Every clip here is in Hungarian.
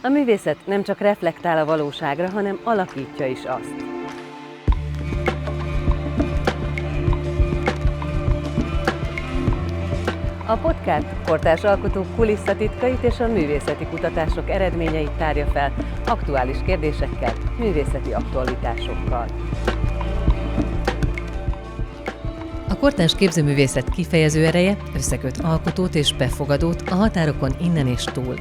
A művészet nem csak reflektál a valóságra, hanem alakítja is azt. A podcast kortárs alkotók kulisszatitkait és a művészeti kutatások eredményeit tárja fel aktuális kérdésekkel, művészeti aktualitásokkal. A kortárs képzőművészet kifejező ereje összeköt alkotót és befogadót a határokon innen és túl.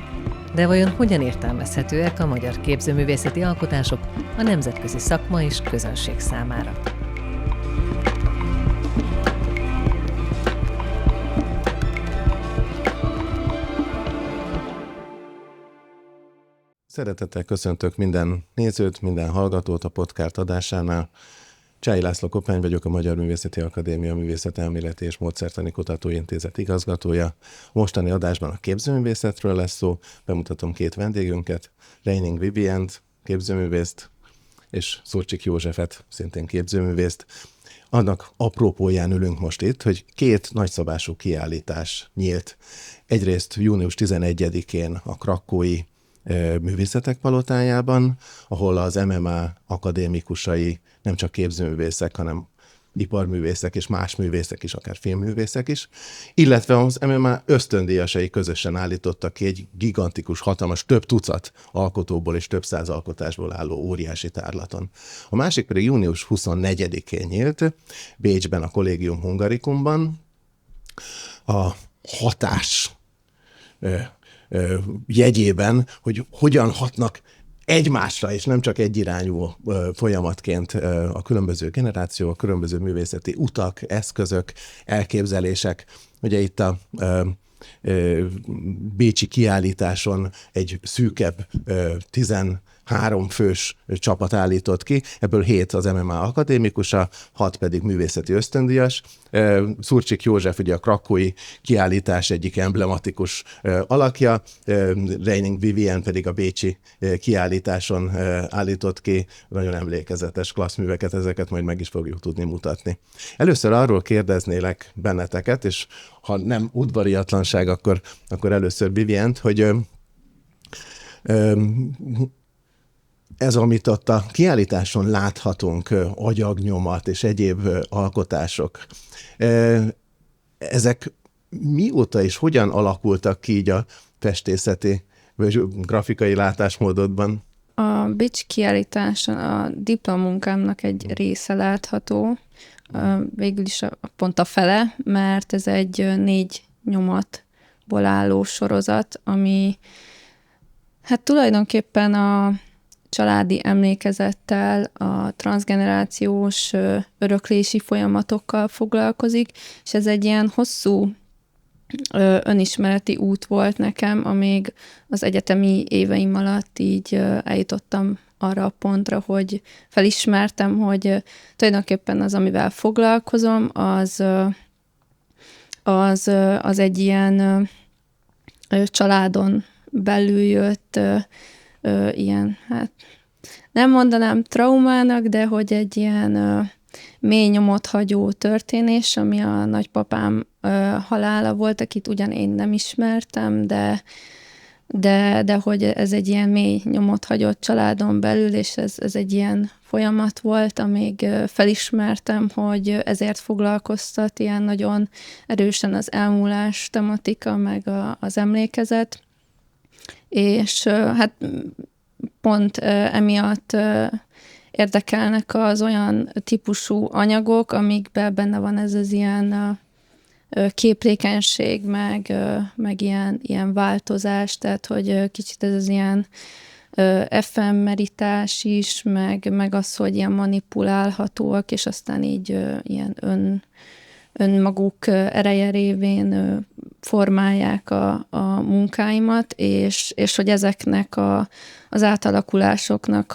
De vajon hogyan értelmezhetőek a magyar képzőművészeti alkotások a nemzetközi szakma és közönség számára? Szeretettel köszöntök minden nézőt, minden hallgatót a podcast adásánál. Csáhy László Koppány vagyok, a Magyar Művészeti Akadémia Művészetelméleti és Módszertani Kutatóintézet igazgatója. A mostani adásban a képzőművészetről lesz szó, bemutatom két vendégünket, Reining Vivient, képzőművészt, és Szurcsik Józsefet, szintén képzőművészt. Annak apropóján ülünk most itt, hogy két nagyszabású kiállítás nyílt. Egyrészt június 11-én a krakkói Művészetek Palotájában, ahol az MMA akadémikusai nem csak képzőművészek, hanem iparművészek és más művészek is, akár filmművészek is, illetve az MMA ösztöndíjasai közösen állítottak ki egy gigantikus, hatalmas, több tucat alkotóból és több száz alkotásból álló óriási tárlaton. A másik pedig június 24-én nyílt, Bécsben, a Collegium Hungaricumban, a hatás jegyében, hogy hogyan hatnak egymásra, és nem csak egyirányú folyamatként a különböző generáció, a különböző művészeti utak, eszközök, elképzelések. Ugye itt a bécsi kiállításon egy szűkebb 13 fős csapat állított ki, ebből 7 az MMA akadémikusa, 6 pedig művészeti ösztöndíjas. Szurcsik József ugye a krakkói kiállítás egyik emblematikus alakja, Reining Vivien pedig a bécsi kiállításon állított ki nagyon emlékezetes klasszműveket, ezeket majd meg is fogjuk tudni mutatni. Először arról kérdeznélek benneteket, és ha nem udvariatlanság, akkor először Vivient, hogy ez, amit ott a kiállításon láthatunk, agyagnyomat és egyéb alkotások, ezek mióta és hogyan alakultak ki így a festészeti vagy grafikai látásmódodban? A Bécs kiállításon a diplomunkámnak egy része látható, végül is pont a fele, mert ez egy 4 nyomatból álló sorozat, ami hát tulajdonképpen a családi emlékezettel, a transzgenerációs öröklési folyamatokkal foglalkozik, és ez egy ilyen hosszú önismereti út volt nekem, amíg az egyetemi éveim alatt így eljutottam arra a pontra, hogy felismertem, hogy tulajdonképpen az, amivel foglalkozom, az egy ilyen családon belül jött ilyen, hát nem mondanám traumának, de hogy egy ilyen mély nyomot hagyó történés, ami a nagypapám halála volt, akit ugyan én nem ismertem, de hogy ez egy ilyen mély nyomot hagyott családon belül, és ez egy ilyen folyamat volt, amíg felismertem, hogy ezért foglalkoztat ilyen nagyon erősen az elmúlás tematika, meg az emlékezet. És hát pont emiatt érdekelnek az olyan típusú anyagok, amikben benne van ez az ilyen képlékenység, meg ilyen változás, tehát hogy kicsit ez az ilyen efemeritás is, meg az, hogy ilyen manipulálhatóak, és aztán így ilyen önmaguk ereje révén formálják a munkáimat, és hogy ezeknek az átalakulásoknak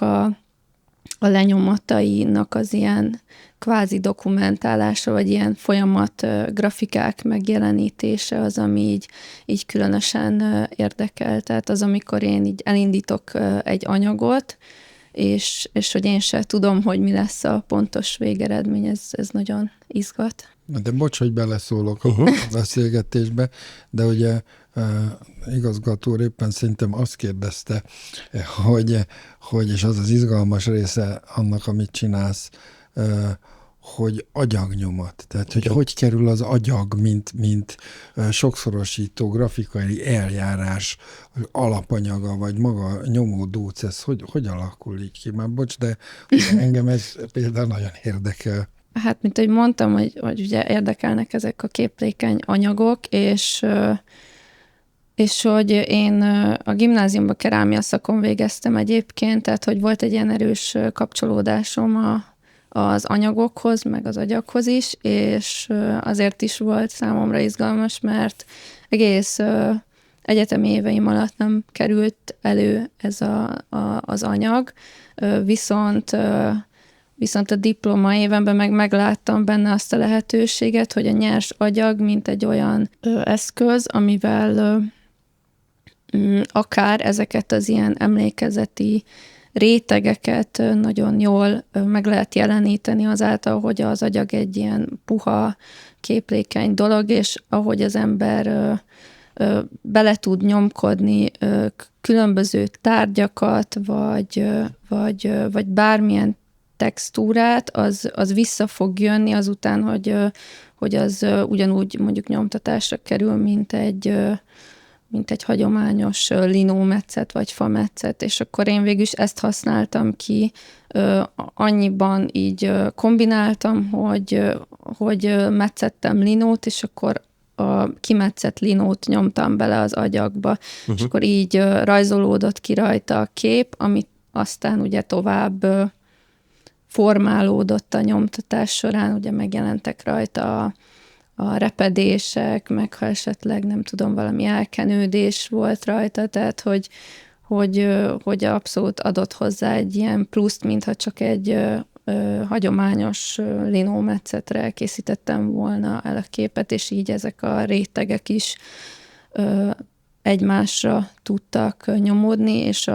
a lenyomatainak az ilyen kvázi dokumentálása, vagy ilyen folyamat grafikák megjelenítése az, ami így különösen érdekel. Tehát az, amikor én így elindítok egy anyagot, és hogy én se tudom, hogy mi lesz a pontos végeredmény, ez nagyon izgat. De bocs, hogy beleszólok a beszélgetésbe, de ugye igazgató úr éppen szerintem azt kérdezte, hogy és az az izgalmas része annak, amit csinálsz, hogy agyagnyomat. Tehát, hogy kerül az agyag, mint sokszorosító grafikai eljárás alapanyaga, vagy maga nyomódóc, ez hogy alakul így ki? Már bocs, de engem ez például nagyon érdekel. Hát, mint ahogy mondtam, hogy ugye érdekelnek ezek a képlékeny anyagok, és hogy én a gimnáziumban kerámia szakon végeztem egyébként, tehát hogy volt egy ilyen erős kapcsolódásom az anyagokhoz, meg az agyaghoz is, és azért is volt számomra izgalmas, mert egész egyetemi éveim alatt nem került elő ez az anyag, viszont a diploma évenben megláttam benne azt a lehetőséget, hogy a nyers agyag, mint egy olyan eszköz, amivel akár ezeket az ilyen emlékezeti rétegeket nagyon jól meg lehet jeleníteni azáltal, hogy az agyag egy ilyen puha, képlékeny dolog, és ahogy az ember bele tud nyomkodni különböző tárgyakat, vagy bármilyen textúrát, az vissza fog jönni azután, hogy az ugyanúgy mondjuk nyomtatásra kerül, mint egy hagyományos linómetszet vagy fametszet, és akkor én végül is ezt használtam ki, annyiban így kombináltam, hogy metszettem linót, és akkor a kimetszett linót nyomtam bele az agyagba, és akkor így rajzolódott ki rajta a kép, amit aztán ugye tovább formálódott a nyomtatás során, ugye megjelentek rajta a repedések, meg ha esetleg nem tudom, valami elkenődés volt rajta, tehát hogy abszolút adott hozzá egy ilyen pluszt, mintha csak egy hagyományos linómetszetre készítettem volna el a képet, és így ezek a rétegek is egymásra tudtak nyomódni, és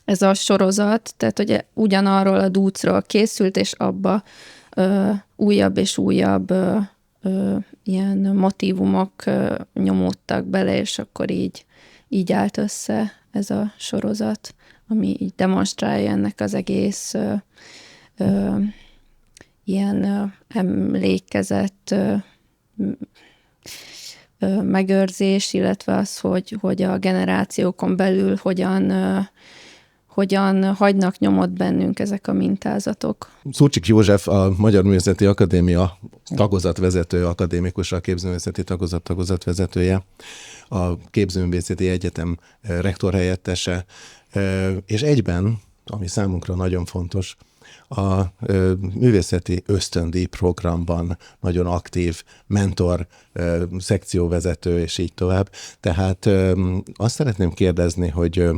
ez a sorozat, tehát ugye ugyanarról a dúcról készült, és abba újabb és újabb ilyen motívumok nyomódtak bele, és akkor így állt össze ez a sorozat, ami így demonstrálja ennek az egész ilyen emlékezett megőrzés, illetve az, hogy a generációkon belül hogyan hagynak nyomot bennünk ezek a mintázatok. Szurcsik József, a Magyar Művészeti Akadémia tagozatvezető, akadémikus, a képzőművészeti tagozatvezetője, a Képzőművészeti Egyetem rektorhelyettese, és egyben, ami számunkra nagyon fontos, a művészeti ösztöndíj programban nagyon aktív mentor, szekcióvezető, és így tovább. Tehát azt szeretném kérdezni, hogy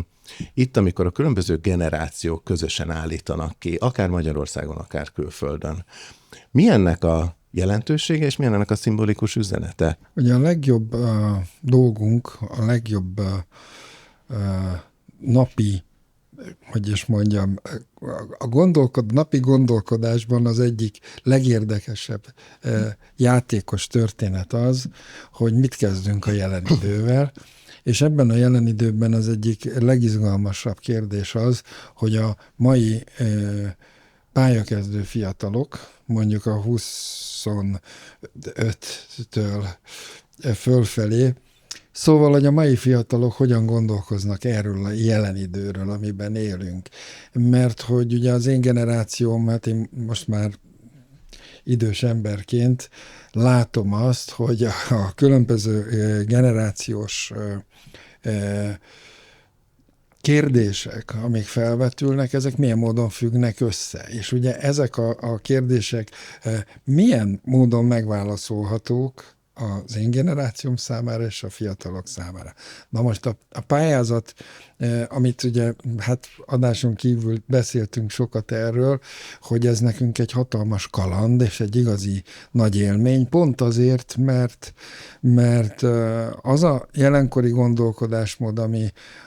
itt, amikor a különböző generációk közösen állítanak ki, akár Magyarországon, akár külföldön, mi ennek a jelentősége, és mi ennek a szimbolikus üzenete? Ugye a legjobb dolgunk, a legjobb napi, hogy is mondjam, napi gondolkodásban az egyik legérdekesebb játékos történet az, hogy mit kezdünk a jelen idővel, és ebben a jelen időben az egyik legizgalmasabb kérdés az, hogy a mai pályakezdő fiatalok, mondjuk a 25-től fölfelé, szóval, hogy a mai fiatalok hogyan gondolkoznak erről a jelen időről, amiben élünk. Mert hogy ugye az én generációm, hát én most már idős emberként látom azt, hogy a különböző generációs kérdések, amik felvetülnek, ezek milyen módon függnek össze. És ugye ezek a kérdések milyen módon megválaszolhatók, az én generációm számára és a fiatalok számára. Na most a pályázat, amit ugye hát adáson kívül beszéltünk sokat erről, hogy ez nekünk egy hatalmas kaland és egy igazi nagy élmény, pont azért, mert az a jelenkori gondolkodásmód,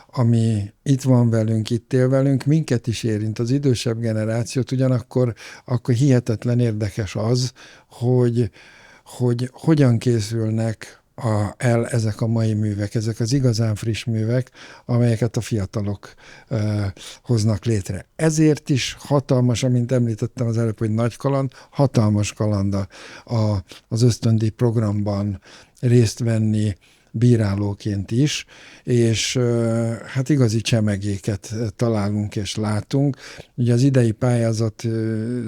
ami itt van velünk, itt él velünk, minket is érint, az idősebb generációt, ugyanakkor hihetetlen érdekes az, hogy hogyan készülnek el ezek a mai művek, ezek az igazán friss művek, amelyeket a fiatalok hoznak létre. Ezért is hatalmas, amint említettem az előbb, hogy nagy kaland, hatalmas kaland az ösztöndíj programban részt venni, bírálóként is, és hát igazi csemegéket találunk és látunk. Ugye az idei pályázat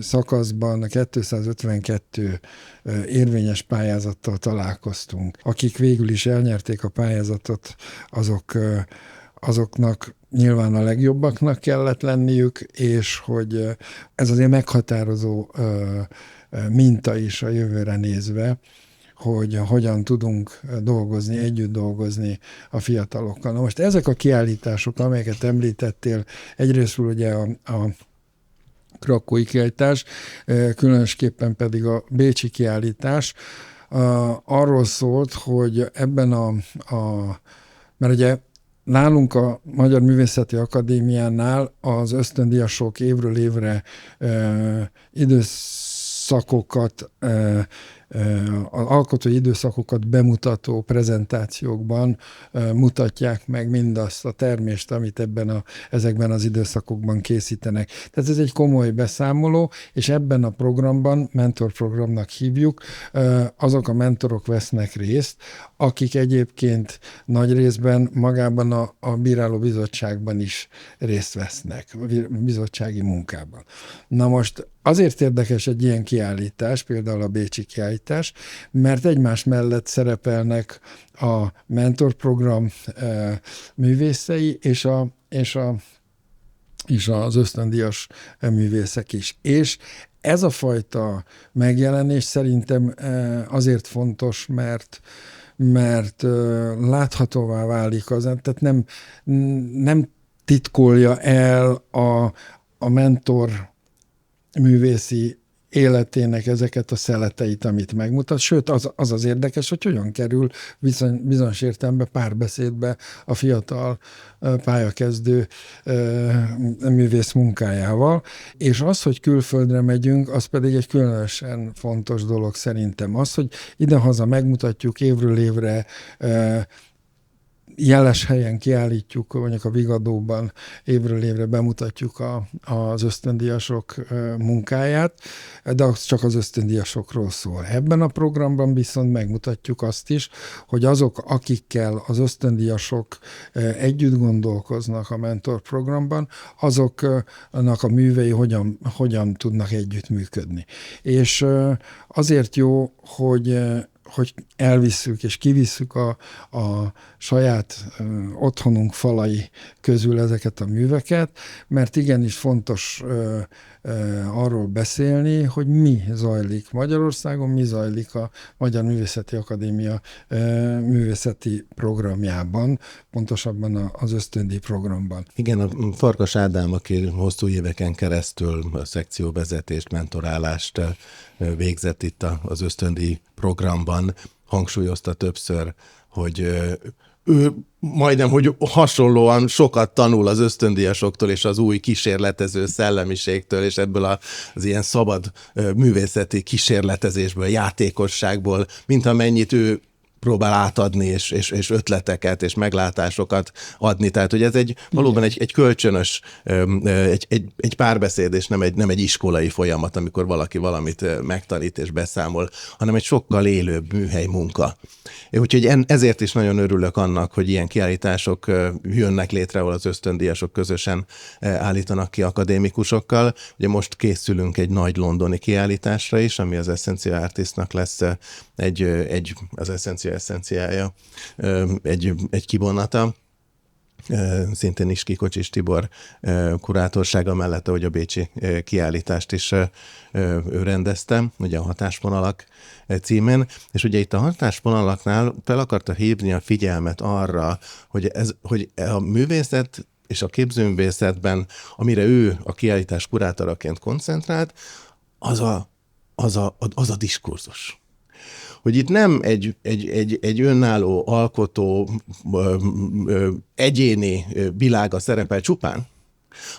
szakaszban 252 érvényes pályázattal találkoztunk. Akik végül is elnyerték a pályázatot, azoknak nyilván a legjobbaknak kellett lenniük, és hogy ez azért meghatározó minta is a jövőre nézve, hogy hogyan tudunk dolgozni, együtt dolgozni a fiatalokkal. Na most ezek a kiállítások, amelyeket említettél, egyrészt ugye a krakói kiállítás, különösképpen pedig a bécsi kiállítás, arról szólt, hogy ebben mert ugye nálunk a Magyar Művészeti Akadémiánál az ösztöndíjasok évről évre időszakokat, az alkotói időszakokat bemutató prezentációkban mutatják meg mindazt a termést, amit ezekben az időszakokban készítenek. Tehát ez egy komoly beszámoló, és ebben a programban, mentorprogramnak hívjuk, azok a mentorok vesznek részt, akik egyébként nagy részben magában a bírálóbizottságban is részt vesznek, a bizottsági munkában. Na most azért érdekes egy ilyen kiállítás, például a bécsi kiállítás, mert egymás mellett szerepelnek a mentorprogram művészei és az ösztöndíjas művészek is. És ez a fajta megjelenés szerintem azért fontos, mert láthatóvá válik az, tehát nem titkolja el a mentor művészi életének ezeket a szeleteit, amit megmutat. Sőt, az érdekes, hogy hogyan kerül bizonyos értelemben párbeszédbe a fiatal pályakezdő művész munkájával. És az, hogy külföldre megyünk, az pedig egy különösen fontos dolog szerintem. Az, hogy idehaza megmutatjuk évről évre, jeles helyen kiállítjuk, mondjuk a Vigadóban évről évre bemutatjuk az ösztöndíjasok munkáját, de az csak az ösztöndíjasokról szól. Ebben a programban viszont megmutatjuk azt is, hogy azok, akikkel az ösztöndíjasok együtt gondolkoznak a mentorprogramban, azoknak a művei hogyan tudnak együttműködni. És azért jó, hogy elvisszük és kivisszük a saját otthonunk falai közül ezeket a műveket, mert igenis fontos arról beszélni, hogy mi zajlik Magyarországon, mi zajlik a Magyar Művészeti Akadémia művészeti programjában, pontosabban az ösztöndíj programban. Igen, a Farkas Ádám, aki hosszú éveken keresztül a szekcióvezetést, mentorálást végzett itt az ösztöndíj programban, hangsúlyozta többször, hogy ő majdnem, hogy hasonlóan sokat tanul az ösztöndíjasoktól és az új kísérletező szellemiségtől, és ebből az ilyen szabad művészeti kísérletezésből, játékosságból, mint amennyit ő próbál átadni, és ötleteket, és meglátásokat adni. Tehát, hogy ez valóban egy kölcsönös, egy párbeszéd, és nem egy iskolai folyamat, amikor valaki valamit megtanít és beszámol, hanem egy sokkal élőbb műhely munka. Úgyhogy ezért is nagyon örülök annak, hogy ilyen kiállítások jönnek létre, ahol az ösztöndíjasok közösen állítanak ki akadémikusokkal. Ugye most készülünk egy nagy londoni kiállításra is, ami az Essentia Artistnak lesz az essenciája, egy kivonata, szintén is Kikocsis Tibor kurátorsága mellett, ahogy a bécsi kiállítást is ő rendezte, ugye a Hatásvonalak címen, és ugye itt a hatásvonalaknál fel akarta hívni a figyelmet arra, hogy a művészet és a képzőművészetben, amire ő a kiállítás kurátoraként koncentrált, az a diskurzus. Hogy itt nem egy önálló, alkotó, egyéni világa szerepel csupán,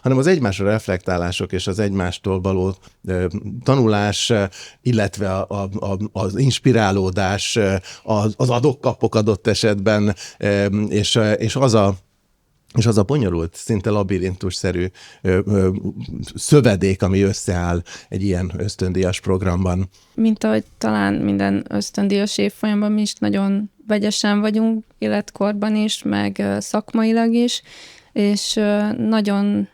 hanem az egymásra reflektálások és az egymástól való tanulás, illetve az inspirálódás, az adok-kapok adott esetben, és az a bonyolult, szinte labirintusszerű szövedék, ami összeáll egy ilyen ösztöndíjas programban. Mint ahogy talán minden ösztöndíjas évfolyamban mi is nagyon vegyesen vagyunk életkorban is, meg szakmailag is, és nagyon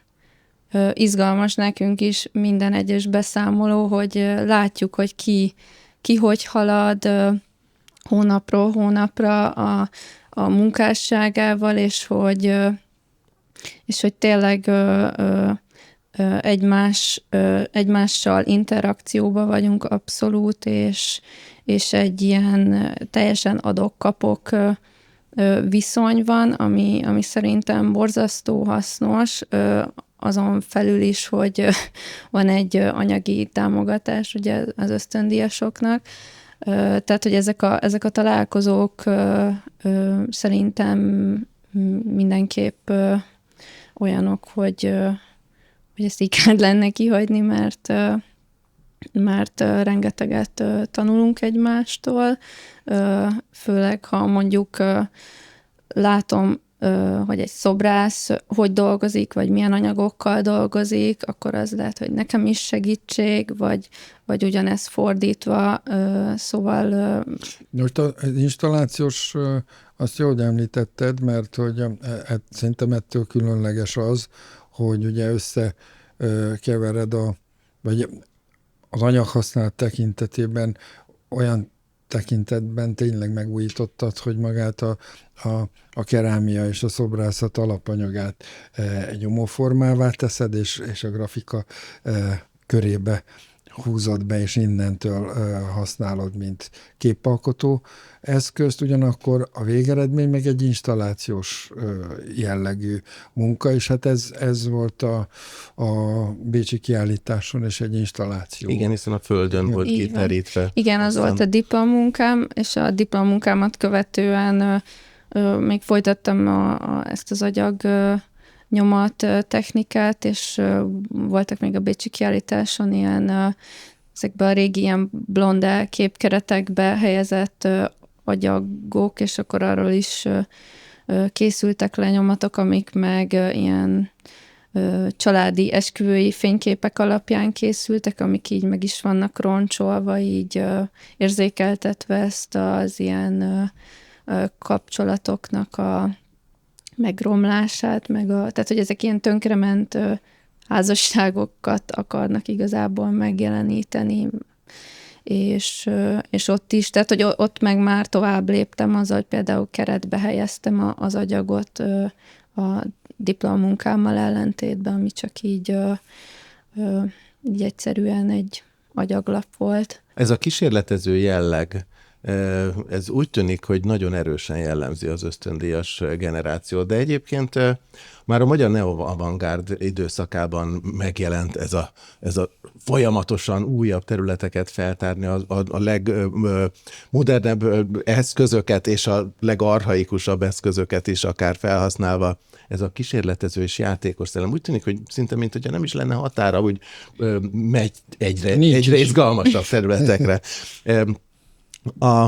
izgalmas nekünk is minden egyes beszámoló, hogy látjuk, hogy ki hogy halad hónapról hónapra a munkásságával, és hogy tényleg egymással interakcióban vagyunk abszolút, és egy ilyen teljesen adok-kapok viszony van, ami szerintem borzasztó hasznos, azon felül is, hogy van egy anyagi támogatás ugye az ösztöndíjasoknak. Tehát, hogy ezek a találkozók szerintem mindenképp olyanok, hogy ezt így kell lenne kihagyni, mert rengeteget tanulunk egymástól, főleg ha mondjuk látom, hogy egy szobrász hogy dolgozik, vagy milyen anyagokkal dolgozik, akkor az lehet, hogy nekem is segítség, vagy ugyanez fordítva, szóval... Most az installációs, azt jól említetted, mert hogy szerintem ettől különleges az, hogy ugye összekevered vagy az anyaghasználat tekintetében olyan tekintetben tényleg megújítottad, hogy magát a kerámia és a szobrászat alapanyagát egy nyomóformává teszed, és a grafika körébe húzod be, és innentől használod, mint képalkotó eszközt, ugyanakkor a végeredmény meg egy installációs jellegű munka, és hát ez volt a bécsi kiállításon, és egy installáció. Igen, hiszen a földön volt kiterítve. Igen, az volt a diplomunkám, és a diplomunkámat követően még folytattam ezt az agyag nyomat technikát, és voltak még a bécsi kiállításon ilyen ezekben a régi ilyen blonde képkeretekbe helyezett agyagok, és akkor arról is készültek lenyomatok, amik meg ilyen családi esküvői fényképek alapján készültek, amik így meg is vannak roncsolva, így érzékeltetve ezt az ilyen kapcsolatoknak a megromlását, tehát hogy ezek ilyen tönkrement házasságokat akarnak igazából megjeleníteni, és ott is, tehát hogy ott meg már tovább léptem azzal, hogy például keretbe helyeztem az agyagot a diplomunkámmal ellentétben, ami csak így egyszerűen egy agyaglap volt. Ez a kísérletező jelleg, ez úgy tűnik, hogy nagyon erősen jellemzi az ösztöndíjas generációt, de egyébként már a magyar neo-avantgárd időszakában megjelent ez a folyamatosan újabb területeket feltárni, a legmodernebb eszközöket és a legarchaikusabb eszközöket is akár felhasználva. Ez a kísérletező és játékos szellem. Úgy tűnik, hogy szinte, mint hogyha nem is lenne határa, hogy megy egyre izgalmasabb területekre. A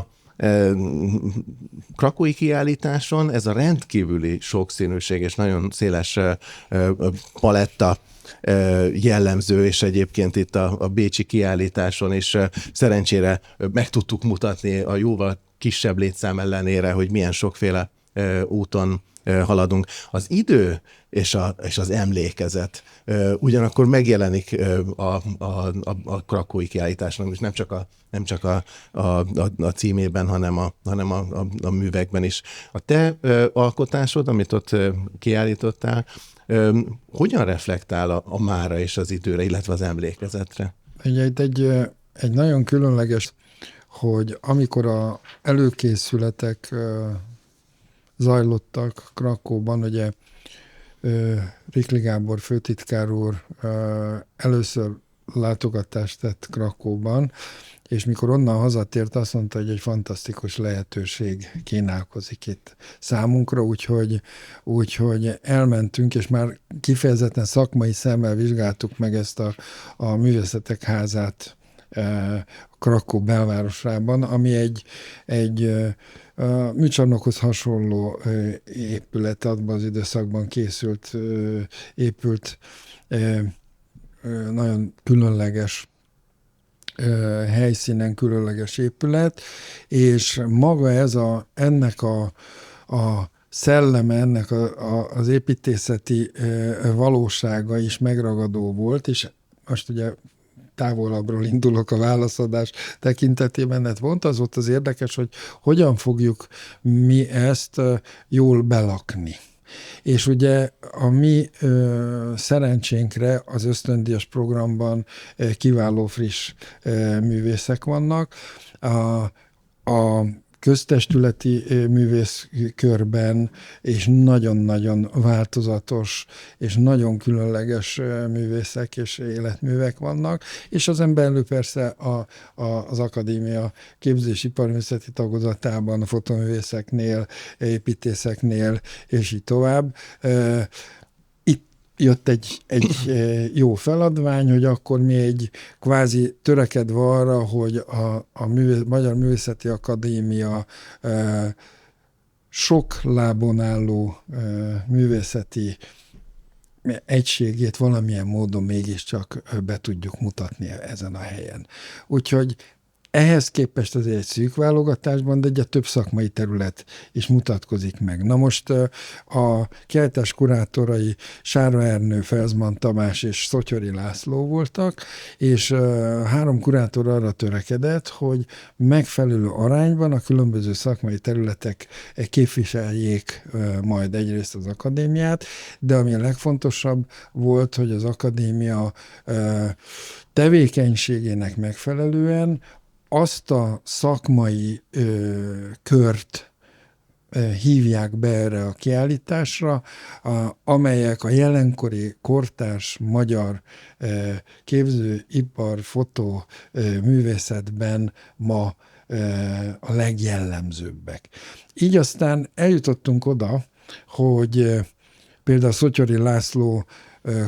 krakói kiállításon ez a rendkívüli sokszínűség és nagyon széles paletta jellemző, és egyébként itt a bécsi kiállításon is szerencsére meg tudtuk mutatni a jóval kisebb létszám ellenére, hogy milyen sokféle úton haladunk. Az idő és az emlékezet ugyanakkor megjelenik a krakói kiállításnak, és nem csak a címében, hanem a művekben is. A te alkotásod, amit ott kiállítottál, hogyan reflektál a mára és az időre, illetve az emlékezetre? Egy nagyon különleges, hogy amikor a előkészületek zajlottak Krakóban, ugye Rikli Gábor főtitkár úr először látogatást tett Krakóban, és mikor onnan hazatért, azt mondta, hogy egy fantasztikus lehetőség kínálkozik itt számunkra, úgyhogy elmentünk, és már kifejezetten szakmai szemmel vizsgáltuk meg ezt a művészetek házát Krakó belvárosában, ami egy műcsarnokhoz hasonló épület, abban az időszakban épült nagyon különleges helyszínen különleges épület, és maga ennek a szelleme, ennek az építészeti valósága is megragadó volt, és most ugye távolabbról indulok a válaszadás tekintetében, mert pont az volt az érdekes, hogy hogyan fogjuk mi ezt jól belakni. És ugye a mi szerencsénkre az ösztöndíjas programban kiváló friss művészek vannak. A köztestületi művészkörben és nagyon-nagyon változatos és nagyon különleges művészek és életművek vannak, és ezen belül persze az akadémia képzés-iparművészeti tagozatában, a fotoművészeknél, építészeknél, és így tovább. Jött egy jó feladvány, hogy akkor mi egy kvázi törekedve arra, hogy a Magyar Művészeti Akadémia sok lábon álló művészeti egységét valamilyen módon mégiscsak be tudjuk mutatni ezen a helyen. Úgyhogy ehhez képest azért egy szűk válogatásban, de egy több szakmai terület is mutatkozik meg. Na most a kiállítás kurátorai Sára Ernő, Felzman Tamás és Szotyori László voltak, és 3 kurátor arra törekedett, hogy megfelelő arányban a különböző szakmai területek képviseljék majd egyrészt az akadémiát, de ami a legfontosabb volt, hogy az akadémia tevékenységének megfelelően azt a szakmai kört hívják be erre a kiállításra, amelyek a jelenkori kortárs magyar képzőipar, fotó művészetben ma a legjellemzőbbek. Így aztán eljutottunk oda, hogy például Szotyori László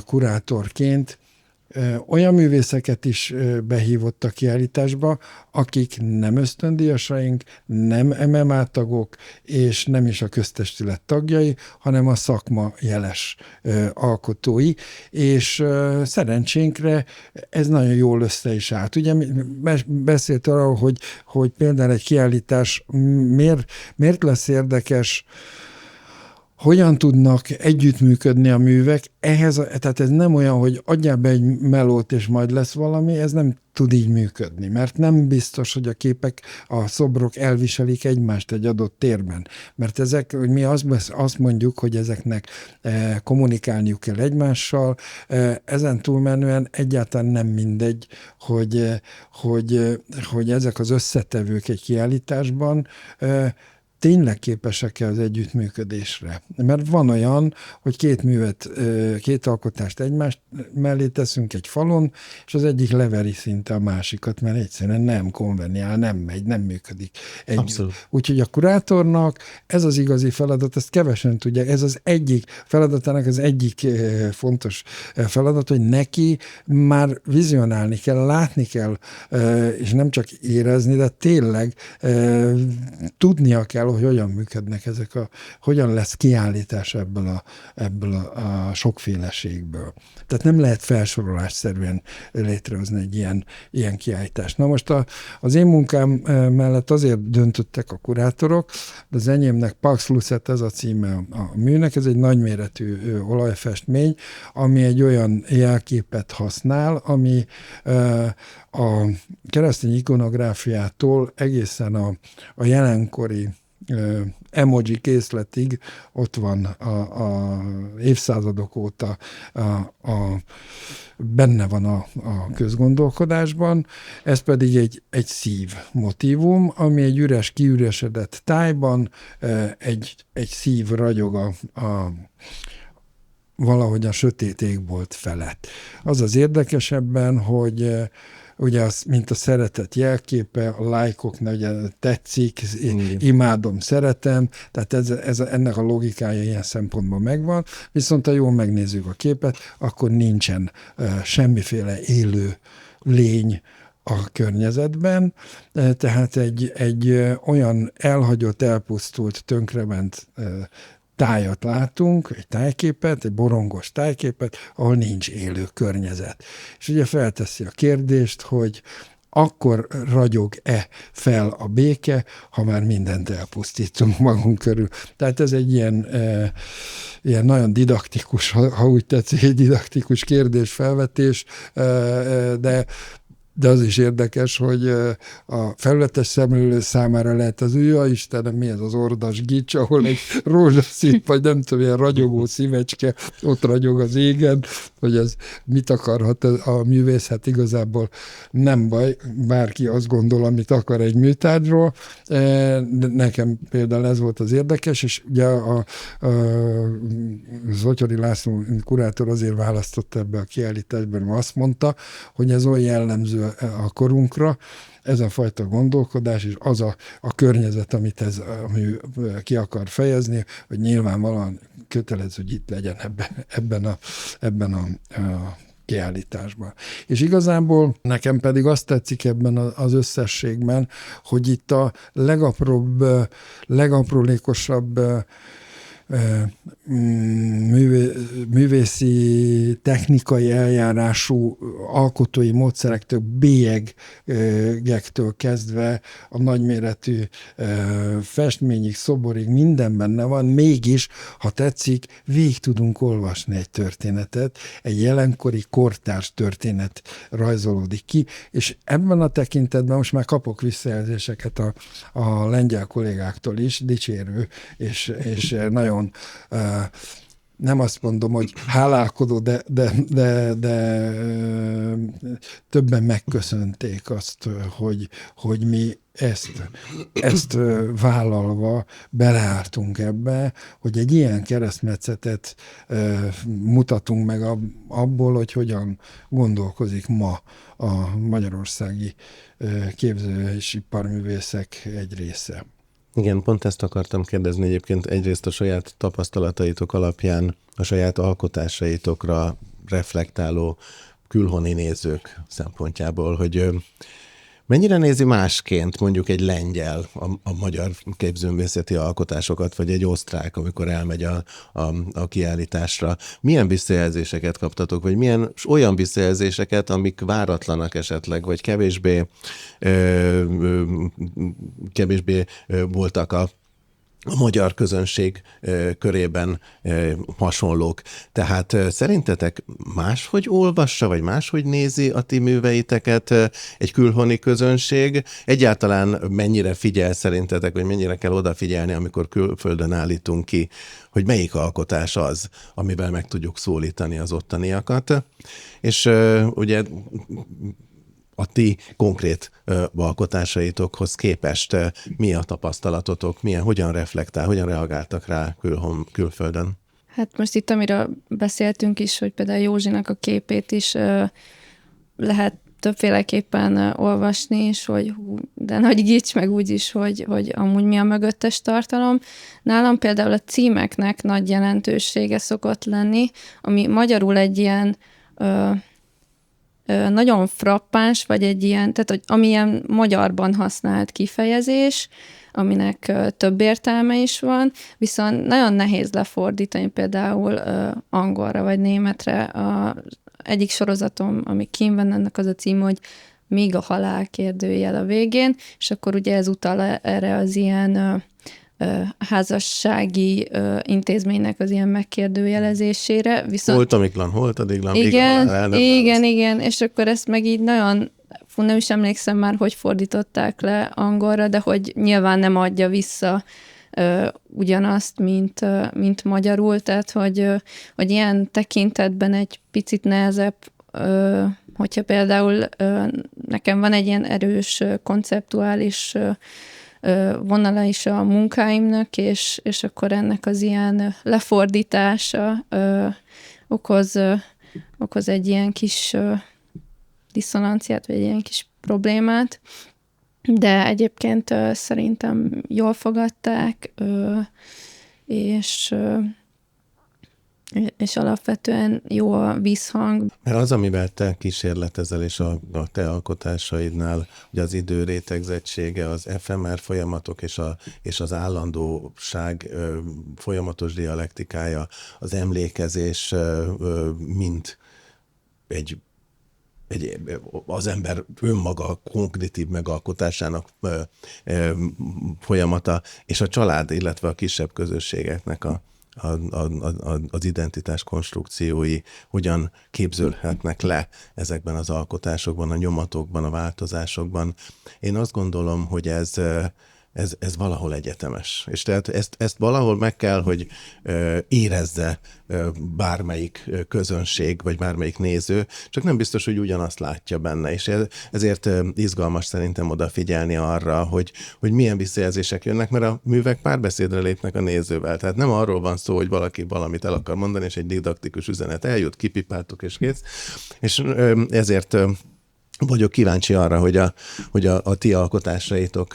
kurátorként olyan művészeket is behívott a kiállításba, akik nem ösztöndíjasaink, nem MMA tagok, és nem is a köztestület tagjai, hanem a szakma jeles alkotói, és szerencsénkre ez nagyon jól össze is állt. Ugye beszélt arról, hogy például egy kiállítás miért lesz érdekes, hogyan tudnak együttműködni a művek, tehát ez nem olyan, hogy adjál be egy melót, és majd lesz valami, ez nem tud így működni, mert nem biztos, hogy a képek, a szobrok elviselik egymást egy adott térben. Mert mi azt mondjuk, hogy ezeknek kommunikálniuk kell egymással, ezen túlmenően egyáltalán nem mindegy, hogy ezek az összetevők egy kiállításban tényleg képesek-e az együttműködésre. Mert van olyan, hogy két alkotást egymás mellé teszünk egy falon, és az egyik leveri szinte a másikat, mert egyszerűen nem konveniál, nem megy, nem működik együtt. Úgyhogy a kurátornak ez az igazi feladat, ezt kevesen tudják, ez az egyik feladatának az egyik fontos feladat, hogy neki már vizionálni kell, látni kell, és nem csak érezni, de tényleg tudnia kell, hogy hogyan működnek hogyan lesz kiállítás ebből a sokféleségből. Tehát nem lehet felsorolásszerűen létrehozni egy ilyen kiállítást. Na most az én munkám mellett azért döntöttek a kurátorok, de az enyémnek Pax Lucet, ez a címe a műnek, ez egy nagyméretű olajfestmény, ami egy olyan jelképet használ, ami a keresztény ikonográfiától egészen a jelenkori emoji készletig ott van a évszázadok óta benne van a közgondolkodásban, ez pedig egy szív motívum, ami egy üres, kiüresedett tájban egy szív ragyog valahogy a sötét égbolt felett. Az az érdekesebben, hogy ugye az, mint a szeretet jelképe, a lájkoknak ugye tetszik, imádom, szeretem, tehát ennek a logikája ilyen szempontból megvan, viszont ha jól megnézzük a képet, akkor nincsen semmiféle élő lény a környezetben, tehát egy olyan elhagyott, elpusztult, tönkrement tájat látunk, egy tájképet, egy borongos tájképet, ahol nincs élő környezet. És ugye felteszi a kérdést, hogy akkor ragyog-e fel a béke, ha már mindent elpusztítunk magunk körül. Tehát ez egy ilyen nagyon didaktikus, ha úgy tetszik, egy didaktikus kérdésfelvetés, de az is érdekes, hogy a felületes szemlélő számára lehet az Istenem, mi ez az ordas gics, ahol egy rózsaszín, vagy nem tudom, ilyen ragyogó szívecske ott ragyog az égen, hogy ez mit akarhat a művészet, igazából nem baj, bárki azt gondol, amit akar egy műtárgyról. Nekem például ez volt az érdekes, és ugye Zotyori László kurátor azért választotta ebbe a kiállításban, mert azt mondta, hogy ez olyan jellemző a korunkra, ez a fajta gondolkodás, és az a környezet, amit ami ki akar fejezni, hogy nyilvánvalóan kötelező, hogy itt legyen ebben a kiállításban. És igazából nekem pedig azt tetszik ebben az összességben, hogy itt a legaprólékosabb művészi, technikai eljárású alkotói módszerektől, bélyegektől kezdve a nagyméretű festményig, szoborig minden benne van, mégis, ha tetszik, végig tudunk olvasni egy történetet, egy jelenkori kortárs történet rajzolódik ki, és ebben a tekintetben most már kapok visszajelzéseket a lengyel kollégáktól is, dicsérő, és nagyon nem azt mondom, hogy hálálkodó, de többen megköszönték azt, hogy mi ezt vállalva beleálltunk ebbe, hogy egy ilyen keresztmetszetet mutatunk meg abból, hogy hogyan gondolkozik ma a magyarországi képző- és iparművészek egy része. Igen, pont ezt akartam kérdezni egyébként egyrészt a saját tapasztalataitok alapján, a saját alkotásaitokra reflektáló külhoni nézők szempontjából, hogy mennyire nézi másként mondjuk egy lengyel a magyar képzőművészeti alkotásokat, vagy egy osztrák, amikor elmegy a kiállításra. Milyen visszajelzéseket kaptatok, vagy milyen olyan visszajelzéseket, amik váratlanak esetleg, vagy kevésbé voltak a magyar közönség körében hasonlók. Tehát szerintetek máshogy olvassa, vagy máshogy nézi a ti műveiteket egy külhoni közönség? Egyáltalán mennyire figyel szerintetek, vagy mennyire kell odafigyelni, amikor külföldön állítunk ki, hogy melyik alkotás az, amivel meg tudjuk szólítani az ottaniakat? És ugye a ti konkrét alkotásaitokhoz képest mi a tapasztalatotok, hogyan reagáltak rá külföldön? Hát most itt, amiről beszéltünk is, hogy például Józsinak a képét is lehet többféleképpen olvasni, és hogy de nagy gics, meg úgy is, hogy amúgy mi a mögöttes tartalom. Nálam például a címeknek nagy jelentősége szokott lenni, ami magyarul egy ilyen nagyon frappáns, vagy egy ilyen, tehát hogy amilyen magyarban használt kifejezés, aminek több értelme is van, viszont nagyon nehéz lefordítani például angolra vagy németre. Egyik sorozatom, ami kint van, ennek az a cím, hogy Míg a halál kérdőjel a végén, és akkor ugye ez utal erre az ilyen házassági intézménynek az ilyen megkérdőjelezésére. Viszont... Holtamiklan, holtadiglan, igen, és akkor ezt meg így nagyon, nem is emlékszem már, hogy fordították le angolra, de hogy nyilván nem adja vissza ugyanazt, mint magyarul, tehát hogy ilyen tekintetben egy picit nehezebb, hogyha például nekem van egy ilyen erős konceptuális vonala is a munkáimnak, és akkor ennek az ilyen lefordítása okoz egy ilyen kis diszonanciát, vagy egy ilyen kis problémát, de egyébként szerintem jól fogadták, és alapvetően jó a visszhang. Mert az, amivel te kísérletezel, és a te alkotásaidnál, ugye az idő rétegzettsége, az efemer folyamatok és az állandóság folyamatos dialektikája, az emlékezés mint az ember önmaga kognitív megalkotásának folyamata, és a család, illetve a kisebb közösségeknek az identitás konstrukciói hogyan képződhetnek le ezekben az alkotásokban, a nyomatokban, a változásokban. Én azt gondolom, hogy ez valahol egyetemes. És tehát ezt valahol meg kell, hogy érezze bármelyik közönség, vagy bármelyik néző, csak nem biztos, hogy ugyanazt látja benne. És ezért izgalmas szerintem odafigyelni arra, hogy milyen visszajelzések jönnek, mert a művek párbeszédre lépnek a nézővel. Tehát nem arról van szó, hogy valaki valamit el akar mondani, és egy didaktikus üzenet eljut, kipipáltuk és kész. És ezért vagyok kíváncsi arra, hogy a ti alkotásaitok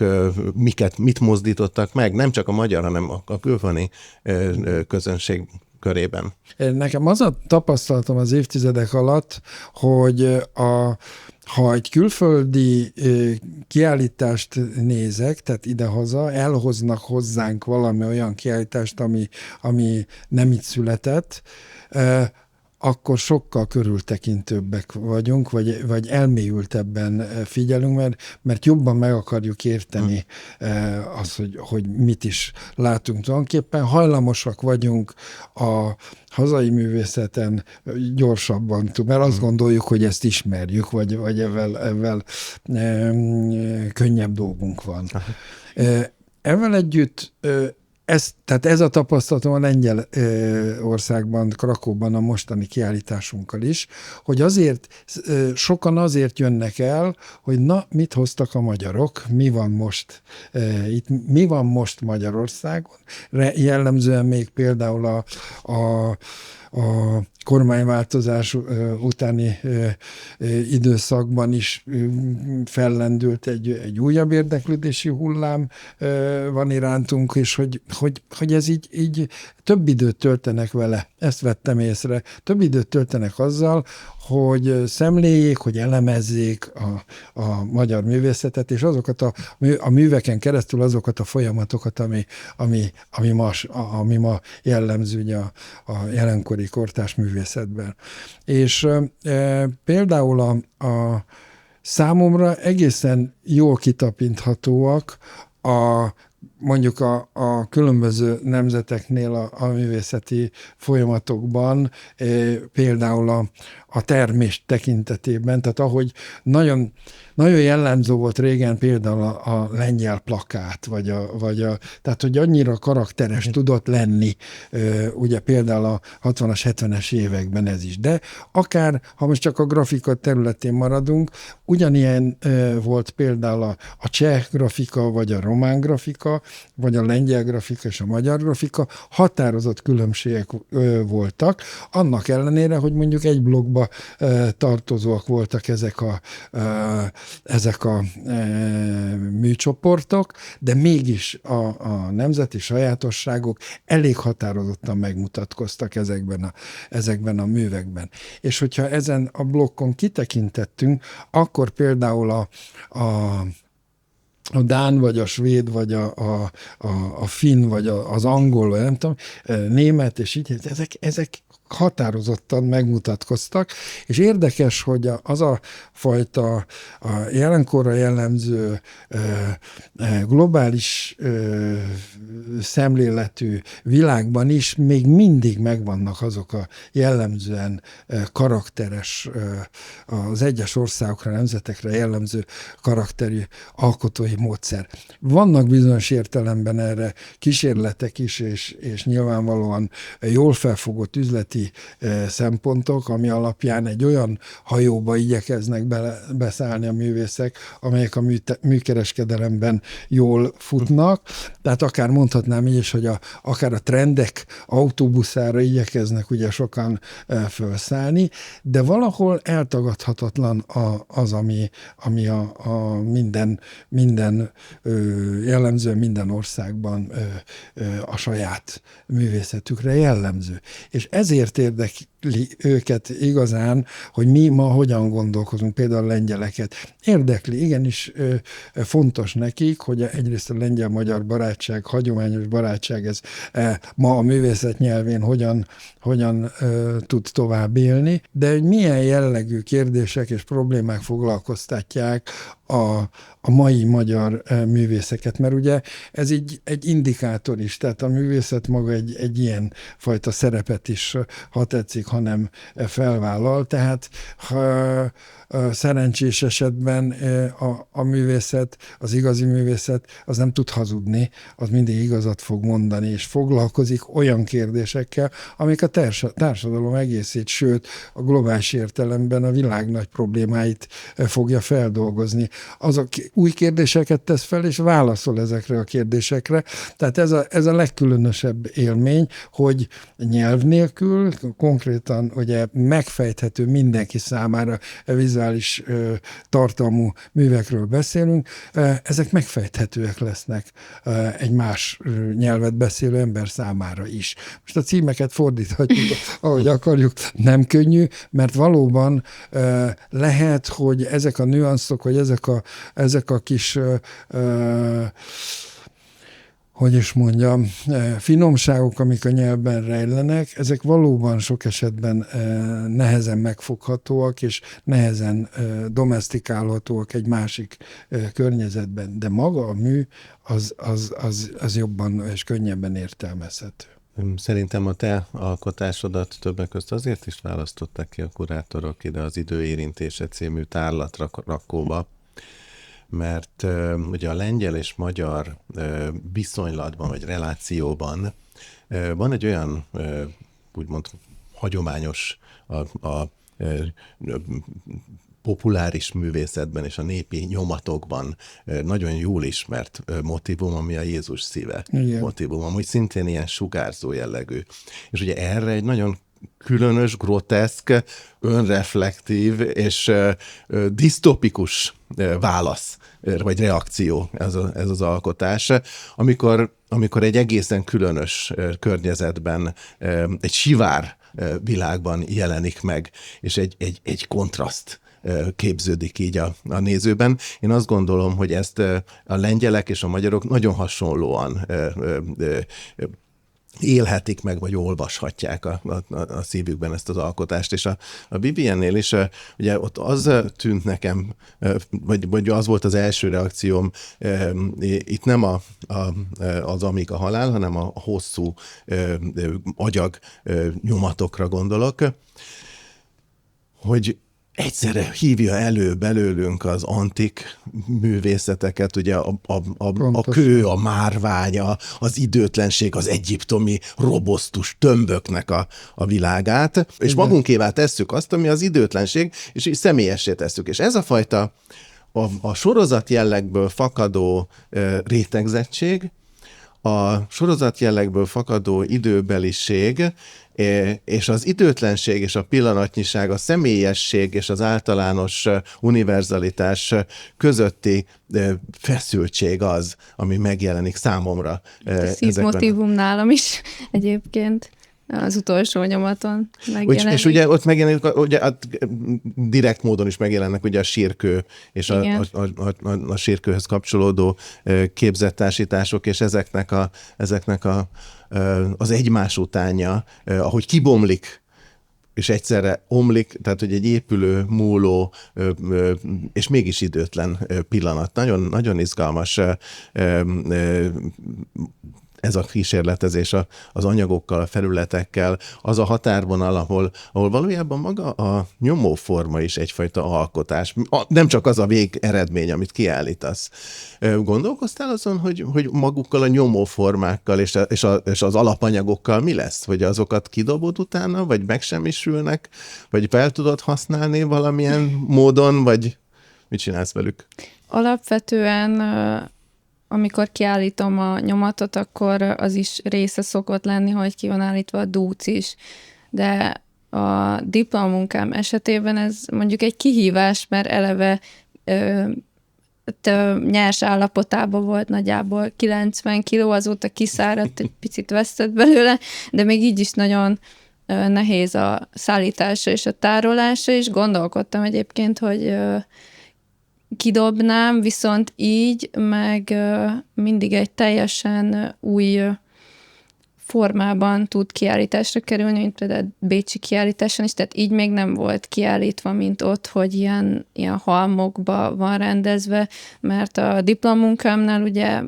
mit mozdítottak meg, nem csak a magyar, hanem a külföldi közönség körében. Nekem az a tapasztalatom az évtizedek alatt, hogy ha egy külföldi kiállítást nézek, tehát idehaza, elhoznak hozzánk valami olyan kiállítást, ami nem itt született, akkor sokkal körültekintőbbek vagyunk, vagy elmélyültebben figyelünk, mert jobban meg akarjuk érteni azt, hogy mit is látunk. Tulajdonképpen hajlamosak vagyunk a hazai művészeten gyorsabban, mert azt gondoljuk, hogy ezt ismerjük, vagy ezzel könnyebb dolgunk van. Ezzel együtt tehát ez a tapasztalatom a Lengyelországban, Krakóban a mostani kiállításunkkal is, hogy sokan azért jönnek el, hogy mit hoztak a magyarok, mi van most Magyarországon. Jellemzően még például a kormányváltozás utáni időszakban is fellendült egy újabb érdeklődési hullám van irántunk, és hogy ez így több időt töltenek vele. Ezt vettem észre. Több időt töltenek azzal, hogy szemléljék, hogy elemezzék a magyar művészetet, és azokat a műveken keresztül azokat a folyamatokat, ami ma jellemző ugye a jelenkori kortárs művészetben. És például a számomra egészen jól kitapinthatóak mondjuk a különböző nemzeteknél a művészeti folyamatokban, például a termés tekintetében, tehát ahogy nagyon, nagyon jellemző volt régen például a lengyel plakát, tehát hogy annyira karakteres tudott lenni, ugye például a 60-as, 70-es években ez is. De akár, ha most csak a grafika területén maradunk, ugyanilyen volt például a cseh grafika, vagy a román grafika, vagy a lengyel grafika és a magyar grafika, határozott különbségek voltak, annak ellenére, hogy mondjuk egy blokkba tartozóak voltak ezek a műcsoportok, de mégis a nemzeti sajátosságok elég határozottan megmutatkoztak ezekben a művekben. És hogyha ezen a blokkon kitekintettünk, akkor például a dán, vagy a svéd, vagy a finn, vagy az angol, vagy nem tudom, német, és így, ezek határozottan megmutatkoztak, és érdekes, hogy az a fajta a jelenkorra jellemző globális szemléletű világban is még mindig megvannak azok a jellemzően karakteres, az egyes országokra, nemzetekre jellemző karakterű alkotói módszer. Vannak bizonyos értelemben erre kísérletek is, és nyilvánvalóan jól felfogott üzleti szempontok, ami alapján egy olyan hajóba igyekeznek beszállni a művészek, amelyek a műkereskedelemben jól futnak. Tehát akár mondhatnám így is, hogy akár a trendek autóbuszára igyekeznek ugye sokan felszállni, de valahol eltagadhatatlan az, ami a minden jellemző, minden országban a saját művészetükre jellemző. És ezért érdekli őket igazán, hogy mi ma hogyan gondolkozunk, például a lengyeleket. Érdekli, igenis fontos nekik, hogy egyrészt a lengyel-magyar barátság, hagyományos barátság, ez ma a művészet nyelvén hogyan tud tovább élni, de hogy milyen jellegű kérdések és problémák foglalkoztatják a mai magyar művészeket, mert ugye ez így egy indikátor is, tehát a művészet maga egy ilyen fajta szerepet is, ha tetszik, hanem felvállal, tehát szerencsés esetben a művészet, az igazi művészet, az nem tud hazudni, az mindig igazat fog mondani, és foglalkozik olyan kérdésekkel, amik a társadalom egészét, sőt, a globális értelemben a világ nagy problémáit fogja feldolgozni. Azok új kérdéseket tesz fel, és válaszol ezekre a kérdésekre. Tehát ez a legkülönösebb élmény, hogy nyelv nélkül, konkrétan ugye megfejthető mindenki számára vizuális tartalmú művekről beszélünk, ezek megfejthetőek lesznek egy más nyelvet beszélő ember számára is. Most a címeket fordíthatjuk, ahogy akarjuk, nem könnyű, mert valóban lehet, hogy ezek a nüanszok, vagy ezek a kis hogy is mondjam, finomságok, amik a nyelvben rejlenek, ezek valóban sok esetben nehezen megfoghatóak, és nehezen domesztikálhatóak egy másik környezetben. De maga a mű az jobban és könnyebben értelmezhető. Szerintem a te alkotásodat többek között azért is választották ki a kurátorok ide az Idő érintése című tárlatrakóba, mert ugye a lengyel és magyar viszonylatban, vagy relációban van egy olyan, úgymond hagyományos a populáris művészetben és a népi nyomatokban nagyon jól ismert motívum, ami a Jézus szíve motívum, ami szintén ilyen sugárzó jellegű. És ugye erre egy nagyon különös, groteszk, önreflektív és disztopikus válasz, vagy reakció ez az alkotás, amikor egy egészen különös környezetben, egy sivár világban jelenik meg, és egy kontraszt képződik így a nézőben. Én azt gondolom, hogy ezt a lengyelek és a magyarok nagyon hasonlóan élhetik meg, vagy olvashatják a szívükben ezt az alkotást. És a Bibiennél is, ugye ott az tűnt nekem, vagy az volt az első reakcióm, itt nem az Amíg a halál, hanem a hosszú agyag nyomatokra gondolok, hogy egyszerre hívja elő belőlünk az antik művészeteket, ugye a kő, a márvány, az időtlenség, az egyiptomi robosztus tömböknek a világát, és magunkévá tesszük azt, ami az időtlenség, és így személyessé tesszük. És ez a fajta a sorozat jellegből fakadó rétegzettség, a sorozat jellegből fakadó időbeliség és az időtlenség és a pillanatnyiság, a személyesség és az általános univerzalitás közötti feszültség az, ami megjelenik számomra. A szívmotívum nálam is egyébként az utolsó nyomaton megjelenik. És ugye ott megjelenik, ugye direkt módon is megjelennek ugye a sírkő és a sírkőhöz kapcsolódó képzettársítások, és ezeknek az egymás utánja, ahogy kibomlik, és egyszerre omlik, tehát hogy egy épülő, múló, és mégis időtlen pillanat. Nagyon, nagyon izgalmas ez a kísérletezés az anyagokkal, a felületekkel, az a határvonal, ahol valójában maga a nyomóforma is egyfajta alkotás. Nem csak az a végeredmény, amit kiállítasz. Gondolkoztál azon, hogy magukkal a nyomóformákkal és az alapanyagokkal mi lesz? Hogy azokat kidobod utána, vagy megsemmisülnek, vagy fel tudod használni valamilyen módon, vagy mit csinálsz velük? Alapvetően amikor kiállítom a nyomatot, akkor az is része szokott lenni, hogy ki van állítva a dúc is. De a diplomamunkám esetében ez mondjuk egy kihívás, mert eleve nyers állapotában volt, nagyjából 90 kiló, azóta kiszáradt, egy picit vesztett belőle, de még így is nagyon nehéz a szállítása és a tárolása, és gondolkodtam egyébként, hogy kidobnám, viszont így meg mindig egy teljesen új formában tud kiállításra kerülni, mint például bécsi kiállításon is, tehát így még nem volt kiállítva, mint ott, hogy ilyen halmokba van rendezve, mert a diplomunkámnál ugye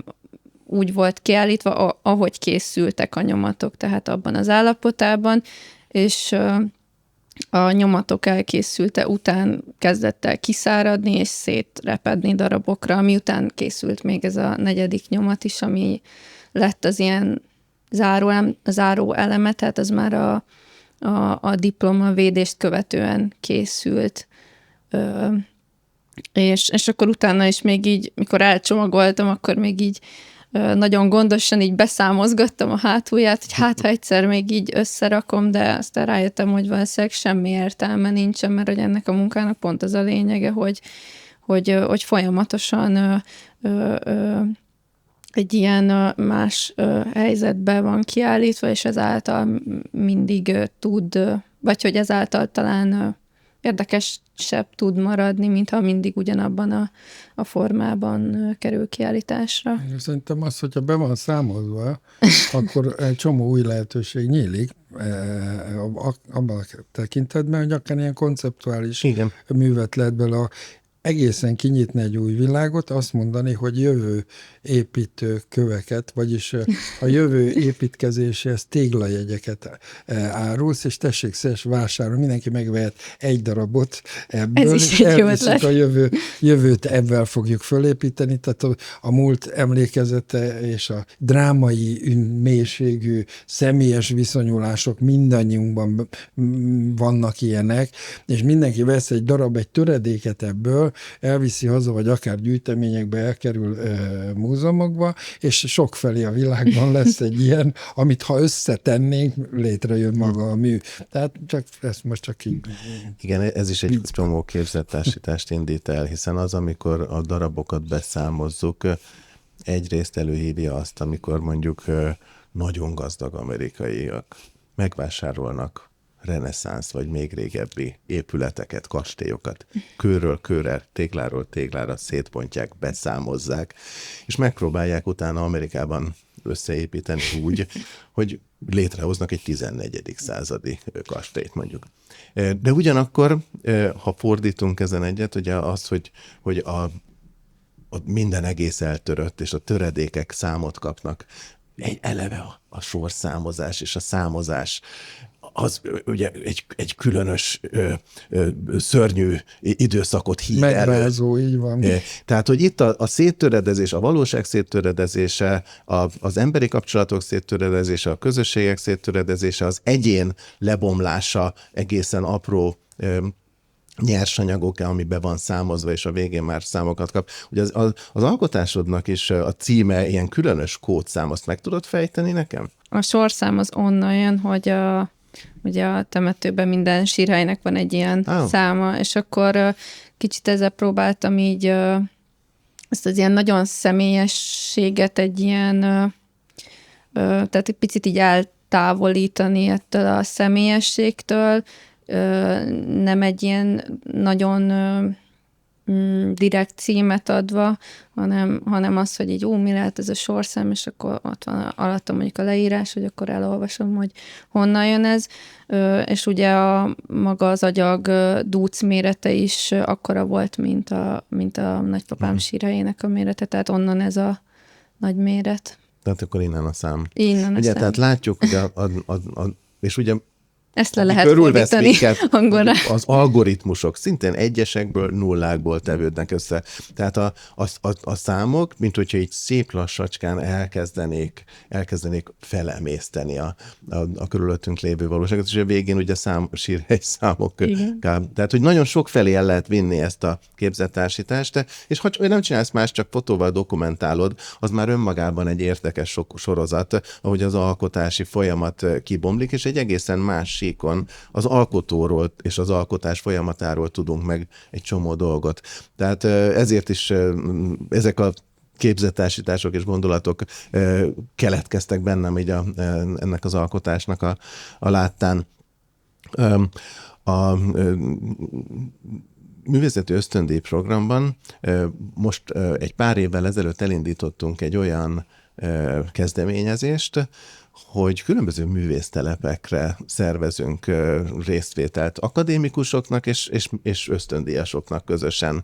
úgy volt kiállítva, ahogy készültek a nyomatok, tehát abban az állapotában, és a nyomatok elkészülte után kezdett el kiszáradni és szétrepedni darabokra, miután készült még ez a 4. nyomat is, ami lett az ilyen záró eleme, tehát az már a diplomavédést követően készült. És akkor utána is még így, mikor elcsomagoltam, akkor még így nagyon gondosan így beszámozgattam a hátulját, hogy hát ha egyszer még így összerakom, de aztán rájöttem, hogy valószínűleg semmi értelme nincsen, mert hogy ennek a munkának pont az a lényege, hogy folyamatosan egy ilyen más helyzetben van kiállítva, és ezáltal mindig tud, vagy hogy ezáltal talán érdekesebb tud maradni, mintha mindig ugyanabban a formában kerül kiállításra. Szerintem az, hogyha be van számolva, akkor egy csomó új lehetőség nyílik abban a tekintetben, hogy akár ilyen konceptuális művet lehet belőle egészen kinyitni egy új világot, azt mondani, hogy jövő építő köveket, vagyis a jövő építkezéséhez téglajegyeket árulsz, és tessék szíves vásárolni, mindenki megvehet egy darabot ebből, és elviszük a jövőt ebben fogjuk fölépíteni, tehát a múlt emlékezete és a drámai mélységű személyes viszonyulások mindannyiunkban vannak ilyenek, és mindenki vesz egy töredéket ebből, elviszi haza, vagy akár gyűjteményekbe elkerül múzeumokba, és sokfelé a világban lesz egy ilyen, amit ha összetennénk, létrejön maga a mű. Tehát ezt most csak így... Igen, ez is egy csomó képzettársítást indít el, hiszen az, amikor a darabokat beszámozzuk, egyrészt előhívja azt, amikor mondjuk nagyon gazdag amerikaiak megvásárolnak reneszánsz vagy még régebbi épületeket, kastélyokat kőről kőre, tégláról téglára szétbontják, beszámozzák, és megpróbálják utána Amerikában összeépíteni úgy, hogy létrehoznak egy 14. századi kastélyt mondjuk. De ugyanakkor, ha fordítunk ezen egyet, ugye az, hogy a minden egész eltörött, és a töredékek számot kapnak, eleve a sorszámozás és a számozás, az ugye egy különös, szörnyű időszakot hív Megrázó, így van. Tehát, hogy itt a széttöredezés, a valóság széttöredezése, az emberi kapcsolatok széttöredezése, a közösségek széttöredezése, az egyén lebomlása egészen apró nyersanyagok, amiben van számozva, és a végén már számokat kap. Ugye az alkotásodnak is a címe ilyen különös kódszám, azt meg tudod fejteni nekem? A sorszám az onnan jön, hogy ugye a temetőben minden sírhelynek van egy ilyen száma, és akkor kicsit ezzel próbáltam így ezt az ilyen nagyon személyességet egy ilyen, tehát egy picit így eltávolítani ettől a személyességtől, nem egy ilyen nagyon direkt címet adva, hanem az, hogy így mi lehet ez a sorszám, és akkor ott van alattam mondjuk a leírás, hogy akkor elolvasom, hogy honnan jön ez, és ugye maga az agyag dúc mérete is akkora volt, mint a nagypapám sírhelyének a mérete, tehát onnan ez a nagy méret. Tehát akkor innen a szám. Innen a szám. Tehát látjuk, hogy és ugye ezt le lehet fordítani angolra. Az algoritmusok szintén egyesekből, nullákból tevődnek össze. Tehát a számok, mint hogyha így szép lassacskán elkezdenék felemészteni a körülöttünk lévő valóságot, és a végén ugye sírhely számok. Tehát, hogy nagyon sok felé el lehet vinni ezt a képzettársítást, és ha nem csinálsz más, csak fotóval dokumentálod, az már önmagában egy érdekes sorozat, ahogy az alkotási folyamat kibomlik, és egy egészen más síkon az alkotóról és az alkotás folyamatáról tudunk meg egy csomó dolgot. Tehát ezért is ezek a képzettársítások és gondolatok keletkeztek bennem így ennek az alkotásnak a láttán. A művészeti ösztöndíj programban most egy pár évvel ezelőtt elindítottunk egy olyan kezdeményezést, hogy különböző művésztelepekre szervezünk részvételt akadémikusoknak és ösztöndíjasoknak közösen.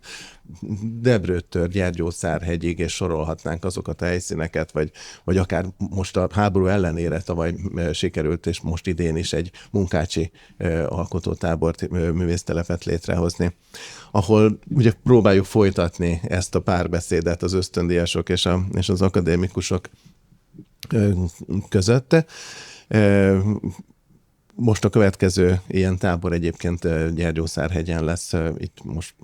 Debrőttől Gyergyószárhegyig, és sorolhatnánk azokat a helyszíneket, vagy akár most a háború ellenére tavaly sikerült, és most idén is egy munkácsi alkotótábort, művésztelepet létrehozni, ahol ugye próbáljuk folytatni ezt a párbeszédet az ösztöndíjasok és az akadémikusok között. Most a következő ilyen tábor egyébként Gyergyószárhegyen lesz itt most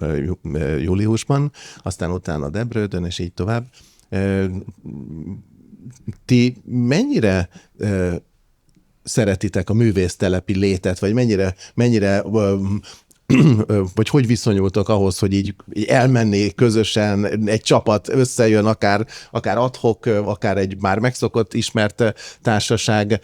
júliusban, aztán utána Debrődön, és így tovább. Ti mennyire szeretitek a művésztelepi létet, vagy mennyire vagy hogy viszonyultok ahhoz, hogy így elmenni közösen, egy csapat összejön, akár ad hoc, akár egy már megszokott, ismert társaság.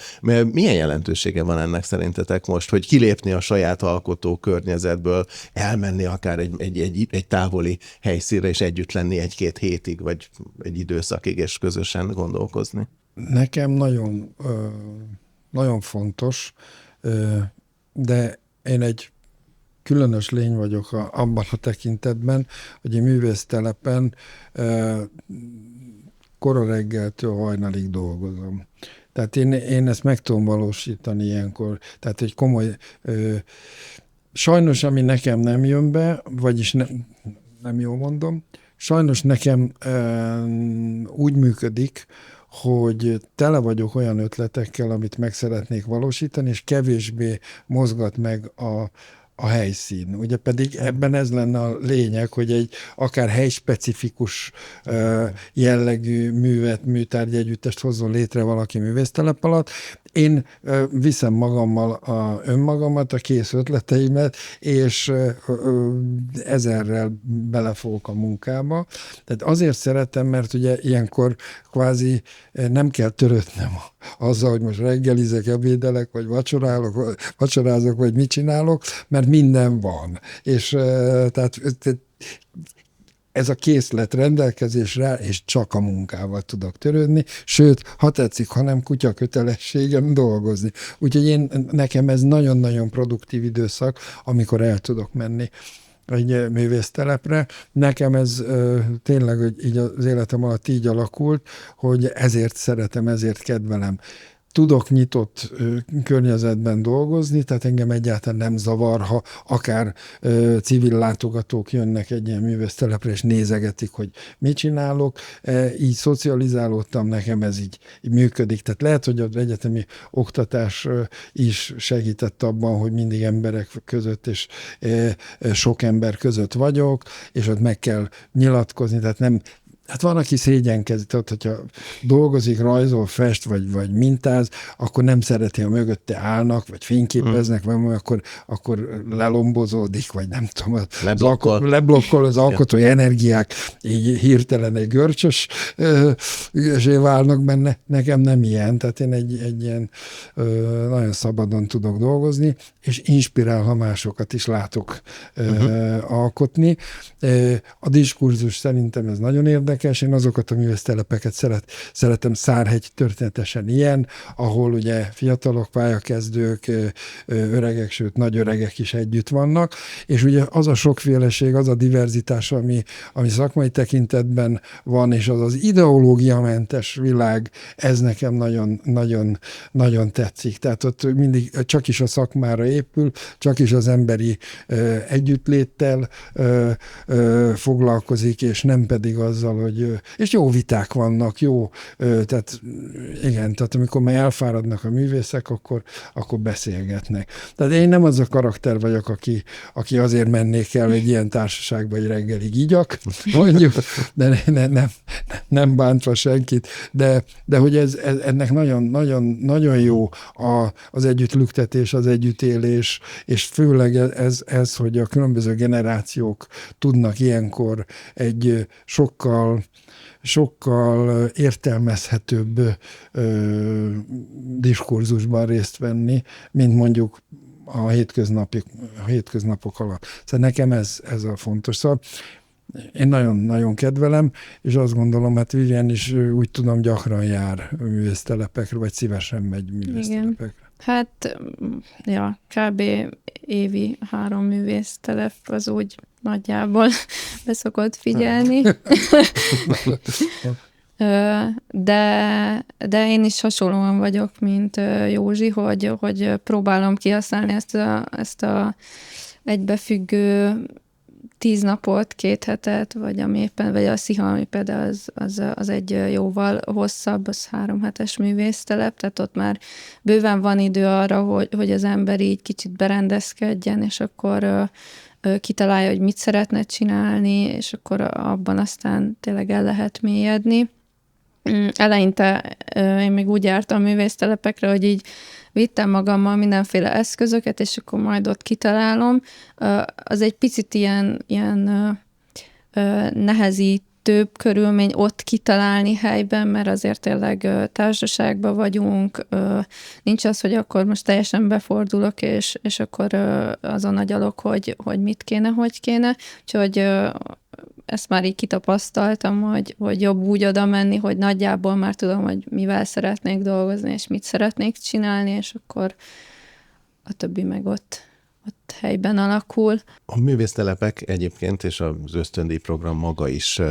Milyen jelentősége van ennek szerintetek most, hogy kilépni a saját alkotó környezetből, elmenni akár egy távoli helyszínre, és együtt lenni egy-két hétig, vagy egy időszakig, és közösen gondolkozni? Nekem nagyon, nagyon fontos, de én egy különös lény vagyok abban a tekintetben, hogy a művésztelepen kora reggeltől hajnalig dolgozom. Tehát én ezt meg tudom valósítani ilyenkor. Tehát egy komoly... sajnos, ami nekem nem jön be, vagyis nem jól mondom, sajnos nekem úgy működik, hogy tele vagyok olyan ötletekkel, amit meg szeretnék valósítani, és kevésbé mozgat meg a helyszín. Ugye pedig ebben ez lenne a lényeg, hogy egy akár helyspecifikus jellegű műtárgy együttest hozzon létre valaki művésztelep alatt. Én viszem magammal önmagamat, a kész ötleteimet, és ezerrel belefogok a munkába. Tehát azért szeretem, mert ugye ilyenkor kvázi nem kell törődnem azzal, hogy most reggelizek, ebédelek, vagy vacsorázok, vagy mit csinálok, mert minden van. És tehát ez a készlet rendelkezésre, és csak a munkával tudok törődni, sőt, ha tetszik, hanem kutya kötelességem dolgozni. Úgyhogy nekem ez nagyon-nagyon produktív időszak, amikor el tudok menni egy művésztelepre. Nekem ez tényleg így az életem alatt így alakult, hogy ezért szeretem, ezért kedvelem. tudok nyitott környezetben dolgozni, tehát engem egyáltalán nem zavar, ha akár civil látogatók jönnek egy ilyen művésztelepre, és nézegetik, hogy mit csinálok. Így szocializálódtam, nekem ez így működik. Tehát lehet, hogy az egyetemi oktatás is segített abban, hogy mindig emberek között és sok ember között vagyok, és ott meg kell nyilatkozni, tehát nem. Hát van, aki szégyenkezik, tehát hogyha dolgozik, rajzol, fest, vagy mintáz, akkor nem szereti, ha mögötte állnak, vagy fényképeznek, vagy akkor lelombozódik, vagy nem tudom, leblokkol az alkotói energiák, így hirtelen egy görcsösé válnak benne. Nekem nem ilyen, tehát én egy ilyen nagyon szabadon tudok dolgozni, és inspirál, ha másokat is látok alkotni. A diskurzus szerintem ez nagyon érdekes. Én azokat a művésztelepeket szeretem, Szárhegy történetesen ilyen, ahol ugye fiatalok, pályakezdők, öregek, sőt nagy öregek is együtt vannak, és ugye az a sokféleség, az a diverzitás, ami szakmai tekintetben van, és az ideológiamentes világ, ez nekem nagyon, nagyon, nagyon tetszik. Tehát ott mindig csak is a szakmára épül, csak is az emberi együttléttel foglalkozik, és nem pedig azzal, hogy és jó viták vannak, tehát igen, tehát amikor már elfáradnak a művészek, akkor beszélgetnek. Tehát én nem az a karakter vagyok, aki azért mennék el egy ilyen társaságba, hogy reggelig igyak, mondjuk, de nem bántva senkit, de hogy ennek nagyon, nagyon, nagyon jó az együttlüktetés, az együttélés, és főleg ez, hogy a különböző generációk tudnak ilyenkor egy sokkal értelmezhetőbb diskurzusban részt venni, mint mondjuk a hétköznapok alatt. Szóval nekem ez a fontos. Szóval én nagyon-nagyon kedvelem, és azt gondolom, hát Vivian is úgy tudom gyakran jár művésztelepekre, vagy szívesen megy művésztelepekre. Igen. Hát, ja, kb. Évi 3 művésztelep, az úgy nagyjából beszokott figyelni. De én is hasonlóan vagyok, mint Józsi, hogy próbálom kihasználni ezt a egybefüggő 10 napot, 2 hetet, vagy ami éppen, vagy a Sziha, ami például az egy jóval hosszabb, az 3 hetes művésztelep, tehát ott már bőven van idő arra, hogy az ember így kicsit berendezkedjen, és akkor kitalálja, hogy mit szeretne csinálni, és akkor abban aztán tényleg el lehet mélyedni. Eleinte én még úgy jártam művésztelepekre, hogy így vittem magammal mindenféle eszközöket, és akkor majd ott kitalálom. Az egy picit ilyen nehezítőbb körülmény ott kitalálni helyben, mert azért tényleg társaságban vagyunk, nincs az, hogy akkor most teljesen befordulok, és akkor azon agyalok, hogy mit kéne, hogy kéne. Úgyhogy ezt már így kitapasztaltam, hogy jobb úgy oda menni, hogy nagyjából már tudom, hogy mivel szeretnék dolgozni, és mit szeretnék csinálni, és akkor a többi meg ott helyben alakul. A művésztelepek egyébként, és az ösztöndíj program maga is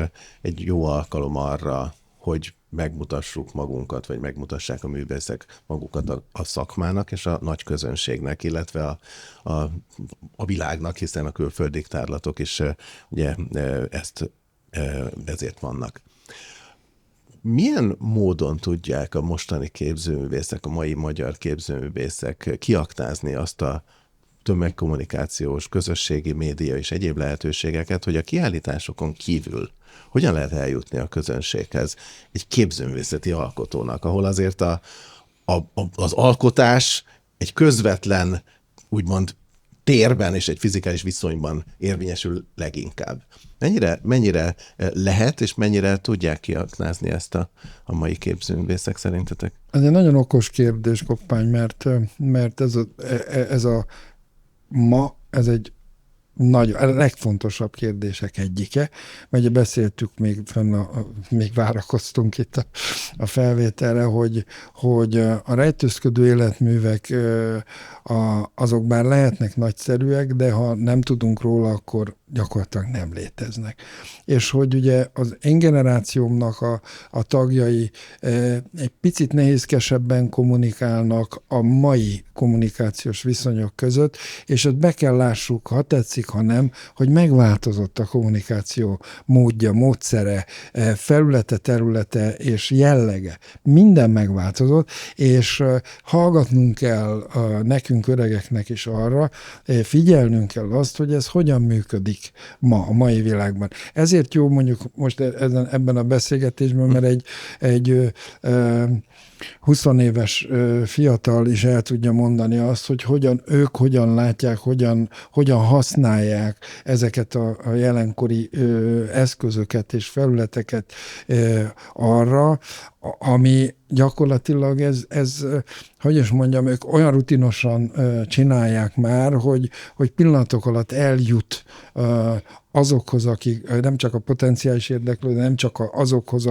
egy jó alkalom arra, hogy megmutassuk magunkat, vagy megmutassák a művészek magukat a szakmának és a nagy közönségnek, illetve a világnak, hiszen a külföldi tárlatok is ugye ezért vannak. Milyen módon tudják a mostani képzőművészek, a mai magyar képzőművészek kiaktázni azt a tömegkommunikációs, közösségi média és egyéb lehetőségeket, hogy a kiállításokon kívül hogyan lehet eljutni a közönséghez egy képzőművészeti alkotónak, ahol azért az alkotás egy közvetlen, úgymond térben és egy fizikális viszonyban érvényesül leginkább. Mennyire lehet, és mennyire tudják kiaknázni ezt a mai képzőművészek szerintetek? Ez egy nagyon okos kérdés, Koppány, mert ez egy a legfontosabb kérdések egyike. Ugye beszéltük, még várakoztunk itt a felvételre, hogy a rejtőzködő életművek azok bár lehetnek nagyszerűek, de ha nem tudunk róla, akkor gyakorlatilag nem léteznek. És hogy ugye az én generációmnak a tagjai egy picit nehézkesebben kommunikálnak a mai kommunikációs viszonyok között, és ott be kell lássuk, ha tetszik, ha nem, hogy megváltozott a kommunikáció módja, módszere, felülete, területe és jellege. Minden megváltozott, és hallgatnunk kell nekünk öregeknek is arra, figyelnünk kell azt, hogy ez hogyan működik ma, a mai világban. Ezért jó mondjuk most ebben a beszélgetésben, mert egy 20 éves fiatal is el tudja mondani azt, hogy ők hogyan látják, hogyan használják ezeket a jelenkori eszközöket és felületeket arra, ami gyakorlatilag ez, hogy is mondjam, ők olyan rutinosan csinálják már, hogy pillanatok alatt eljut azokhoz, akik nem csak a potenciális érdeklődő, nem csak azokhoz,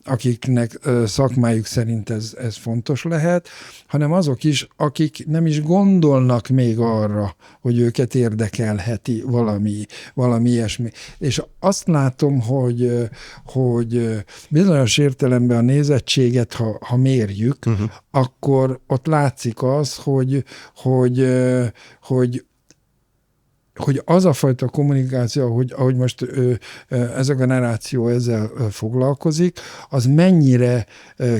akiknek szakmájuk szerint ez fontos lehet, hanem azok is, akik nem is gondolnak még arra, hogy őket érdekelheti valami ilyesmi. És azt látom, hogy bizonyos értelemben a nézettséget, ha mérjük, akkor ott látszik az, hogy az a fajta kommunikáció, ahogy most ez a generáció ezzel foglalkozik, az mennyire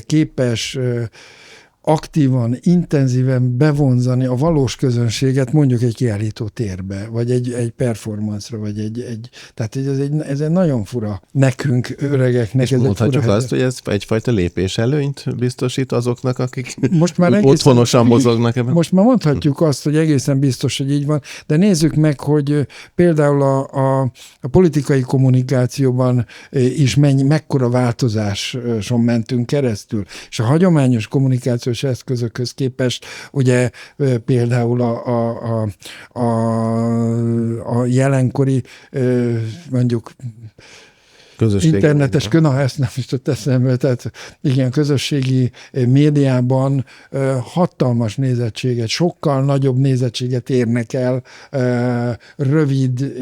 képes aktívan, intenzíven bevonzani a valós közönséget mondjuk egy kiállító térbe, vagy egy performance-ra, vagy tehát ez egy nagyon fura nekünk, öregeknek. És mondhatjuk azt, hogy ez egyfajta lépés előnyt biztosít azoknak, akik most már otthonosan mozognak ebben? Most már mondhatjuk azt, hogy egészen biztos, hogy így van, de nézzük meg, hogy például a politikai kommunikációban is mekkora változáson mentünk keresztül, és a hagyományos kommunikációs eszközökhöz képest, ugye például a jelenkori mondjuk internetes, ezt nem is tud eszembe, tehát igen, közösségi médiában hatalmas nézettséget, sokkal nagyobb nézettséget érnek el rövid,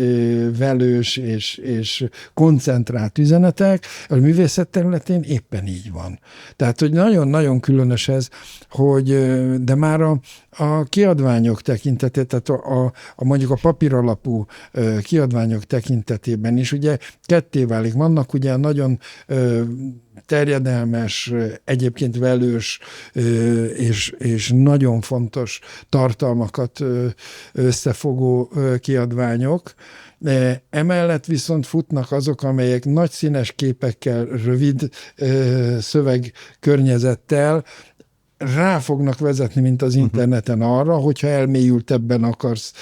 velős és koncentrált üzenetek. A művészet területén éppen így van. Tehát, hogy nagyon-nagyon különös ez, de már a kiadványok tekintetében, tehát mondjuk a papíralapú kiadványok tekintetében is ugye ketté válik. Vannak ugye nagyon terjedelmes, egyébként velős és nagyon fontos tartalmakat összefogó kiadványok. Emellett viszont futnak azok, amelyek nagy színes képekkel, rövid szövegkörnyezettel rá fognak vezetni, mint az interneten arra, hogyha elmélyültebben akarsz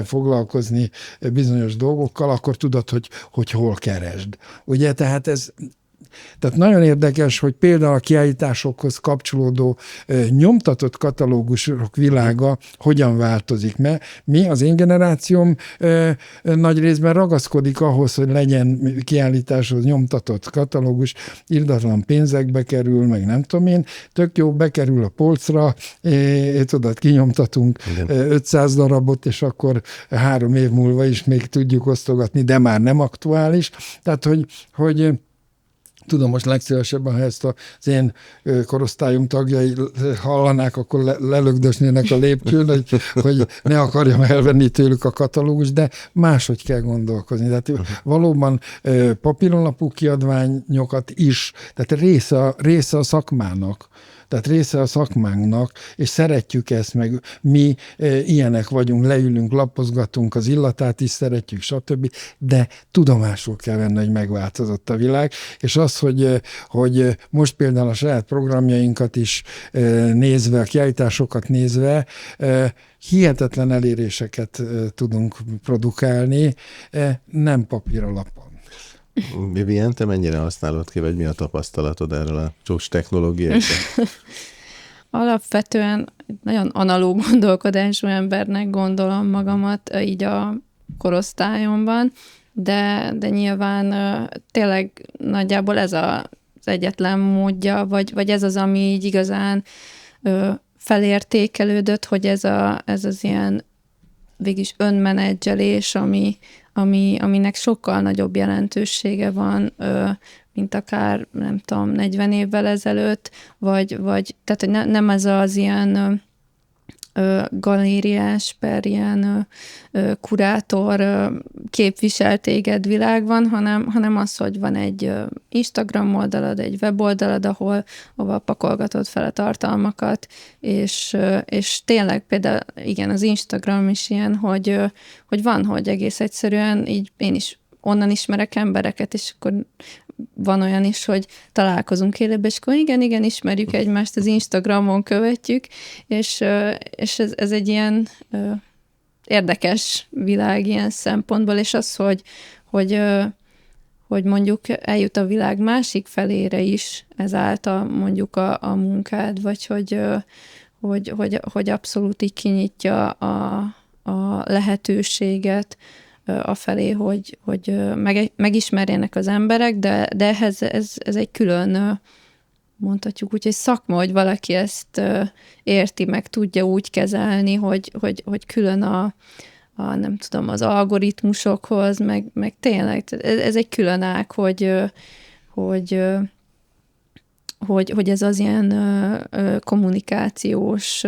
foglalkozni bizonyos dolgokkal, akkor tudod, hogy hol keresd. Ugye, tehát nagyon érdekes, hogy például a kiállításokhoz kapcsolódó nyomtatott katalógusok világa hogyan változik. Mert az én generációm nagy részben ragaszkodik ahhoz, hogy legyen kiállításhoz nyomtatott katalógus, irdatlan pénzekbe kerül, meg nem tudom én, tök jó, bekerül a polcra, tudod, kinyomtatunk 500 darabot, és akkor 3 év múlva is még tudjuk osztogatni, de már nem aktuális. Tehát, hogy tudom, most legszívesebben, ha ezt az én korosztályom tagjai hallanák, akkor lelögdösnének a lépcsőn, hogy ne akarjam elvenni tőlük a katalógus, de máshogy kell gondolkozni. Tehát valóban papíronlapú kiadványokat is, tehát része a szakmának. Tehát része a szakmánknak, és szeretjük ezt, meg mi ilyenek vagyunk, leülünk, lapozgatunk, az illatát is szeretjük, stb., de tudomásul kell venni, hogy megváltozott a világ, és az, hogy most például a saját programjainkat is nézve, a kiállításokat nézve, hihetetlen eléréseket tudunk produkálni, nem papíralapon. Vivien, te mennyire használod ki, vagy mi a tapasztalatod erről a csúcs technológiákról? Alapvetően nagyon analóg gondolkodású embernek gondolom magamat így a korosztályomban, de nyilván tényleg nagyjából ez az egyetlen módja, vagy ez az, ami így igazán felértékelődött, hogy ez az ilyen végülis önmenedzselés, aminek sokkal nagyobb jelentősége van, mint akár, nem tudom, 40 évvel ezelőtt, vagy tehát, hogy nem ez az ilyen galériás per ilyen kurátor képvisel téged világban, hanem az, hogy van egy Instagram oldalad, egy weboldalad, ahol pakolgatod fel a tartalmakat, és tényleg például igen, az Instagram is ilyen, hogy van, hogy egész egyszerűen így én is onnan ismerek embereket, és akkor van olyan is, hogy találkozunk élőben, és akkor igen, ismerjük egymást, az Instagramon követjük, és ez egy ilyen érdekes világ ilyen szempontból, és az, hogy mondjuk eljut a világ másik felére is ezáltal mondjuk a munkád, vagy hogy abszolút így kinyitja a lehetőséget afelé, hogy megismerjenek az emberek, de ehhez ez egy külön, mondhatjuk úgy, hogy szakma, hogy valaki ezt érti, meg tudja úgy kezelni, hogy külön a nem tudom, az algoritmusokhoz, meg tényleg, ez egy külön ág, hogy ez az ilyen kommunikációs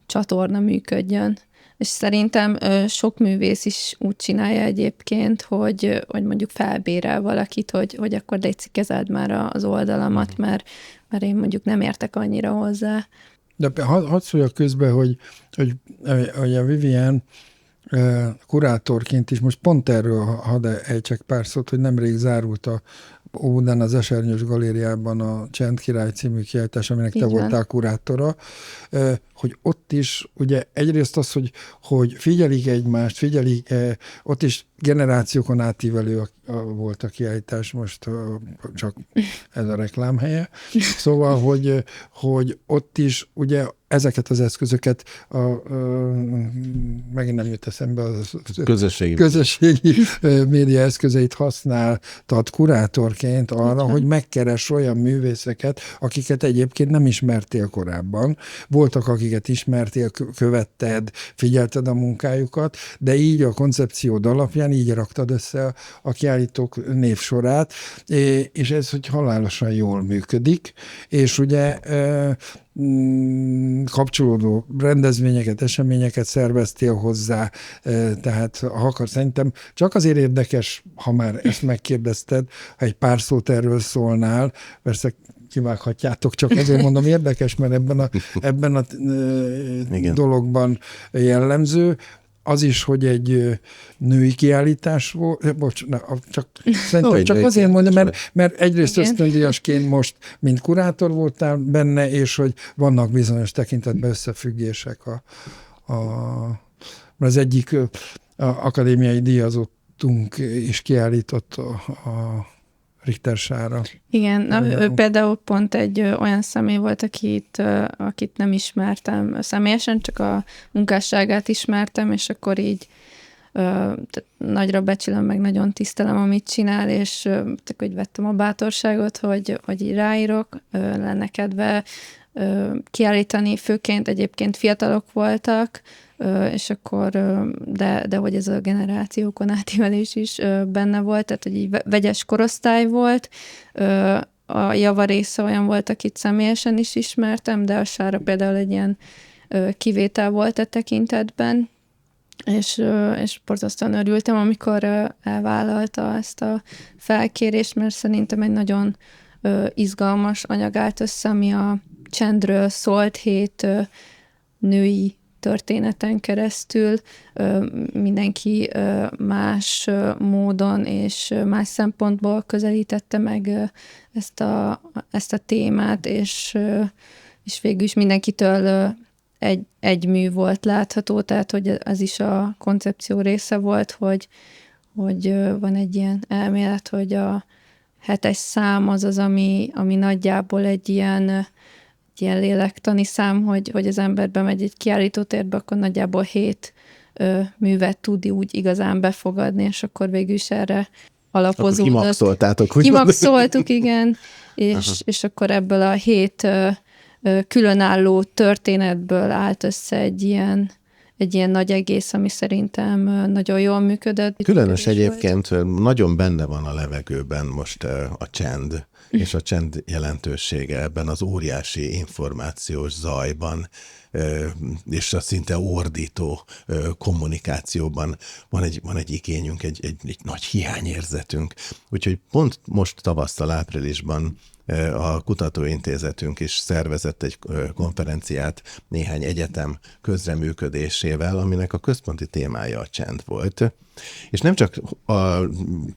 csatorna működjön. És szerintem sok művész is úgy csinálja egyébként, hogy mondjuk felbérel valakit, hogy akkor légy kezeld már az oldalamat, mert én mondjuk nem értek annyira hozzá. De hadd szóljak közben, hogy a Vivian kurátorként is, most pont erről hadd ejtsek pár szót, hogy nemrég zárult a Óbudán az Esernyős Galériában a Csend Király című kiállítás, aminek te voltál kurátora, hogy ott is ugye egyrészt az, hogy figyelik egymást, ott is generációkon átívelő volt a kiállítás, most csak ez a reklámhelye. Szóval, hogy ott is ugye ezeket az eszközöket megint nem jut eszembe az közösségi média eszközeit használtad kurátorként arra, hogy megkeres olyan művészeket, akiket egyébként nem ismertél korábban. Voltak, akiket ismertél, követted, figyelted a munkájukat, de így a koncepciód alapján így raktad össze a kiállítók névsorát, és ez, hogy halálosan jól működik, és ugye kapcsolódó rendezvényeket, eseményeket szerveztél hozzá, tehát ha akar, szerintem csak azért érdekes, ha már ezt megkérdezted, ha egy pár szót erről szólnál, persze kivághatjátok, csak azért mondom érdekes, mert ebben a dologban jellemző, az is, hogy egy női kiállítás volt, csak azért mondom, mert egyrészt ösztöndíjasként most, mint kurátor voltál benne, és hogy vannak bizonyos tekintetben összefüggések. Az egyik akadémiai díjazottunk is kiállított a Richter Sára. Igen, ő például pont egy olyan személy volt, akit nem ismertem személyesen, csak a munkásságát ismertem, és akkor így nagyra becsülöm, meg nagyon tisztelem, amit csinál, és hogy vettem a bátorságot, hogy így ráírok, lenne kedve kiállítani, főként egyébként fiatalok voltak, és akkor, de hogy ez a generációkon átívelés is benne volt, tehát hogy így vegyes korosztály volt, a javarésze olyan volt, akit személyesen is ismertem, de a Sára például egy ilyen kivétel volt a tekintetben, és borzasztóan örültem, amikor elvállalta ezt a felkérést, mert szerintem egy nagyon izgalmas anyag állt össze, ami a csendről szólt 7 női történeten keresztül, mindenki más módon és más szempontból közelítette meg ezt a témát, és végül is mindenkitől egy mű volt látható, tehát hogy ez is a koncepció része volt, hogy van egy ilyen elmélet, hogy a 7-es szám az, ami nagyjából egy ilyen ilyen lélektani szám, hogy az ember bemegy egy kiállítótérbe, akkor nagyjából 7 művet tud úgy igazán befogadni, és akkor végül is erre alapozódott. Akkor kimaxoltátok, úgy Kimaxoltuk, igen, és akkor ebből a 7 különálló történetből állt össze egy ilyen nagy egész, ami szerintem nagyon jól működött. Különös egyébként nagyon benne van a levegőben most a csend, és a csend jelentősége ebben az óriási információs zajban, és a szinte ordító kommunikációban van egy igényünk, egy nagy hiányérzetünk. Úgyhogy pont most tavasszal, áprilisban a kutatóintézetünk is szervezett egy konferenciát néhány egyetem közreműködésével, aminek a központi témája a csend volt. És nem csak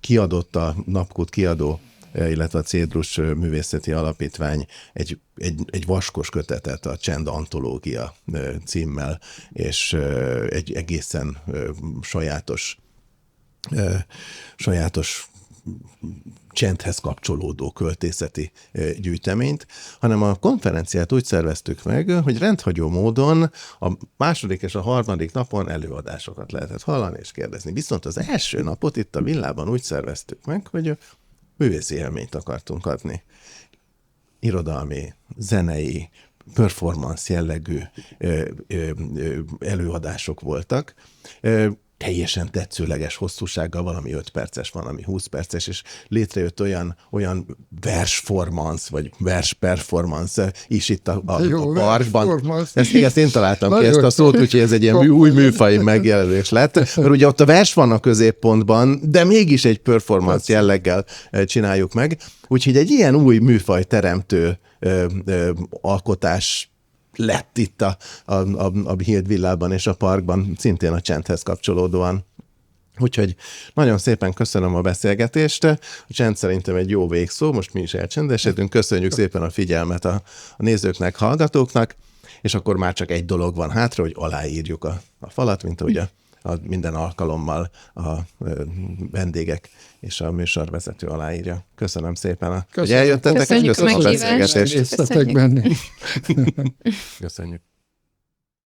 kiadott a Napkút kiadó, illetve a Cédrus Művészeti Alapítvány egy vaskos kötetet, a Csend Antológia címmel, és egy egészen sajátos csendhez kapcsolódó költészeti gyűjteményt, hanem a konferenciát úgy szerveztük meg, hogy rendhagyó módon a második és a harmadik napon előadásokat lehetett hallani és kérdezni. Viszont az első napot itt a villában úgy szerveztük meg, hogy művészi élményt akartunk adni. Irodalmi, zenei, performance jellegű előadások voltak, teljesen tetszőleges hosszúsággal, valami 5 perces, valami 20 perces, és létrejött olyan versformance, vagy versperformance is itt a parkban. Ezt én találtam ki, ezt a szót, úgyhogy ez egy ilyen új műfaj megjelenés lett, mert ugye ott a vers van a középpontban, de mégis egy performance jelleggel csináljuk meg, úgyhogy egy ilyen új műfaj teremtő alkotás lett itt a Hild villában és a parkban, szintén a csendhez kapcsolódóan. Úgyhogy nagyon szépen köszönöm a beszélgetést. A csend szerintem egy jó végszó, most mi is elcsendesedünk. Köszönjük szépen a figyelmet a nézőknek, hallgatóknak, és akkor már csak egy dolog van hátra, hogy aláírjuk a falat, mint ahogy minden alkalommal a vendégek és a műsorvezető aláírja. Köszönöm szépen, hogy eljöttetek, és köszönöm a beszélgetést. Köszönjük. Köszönjük.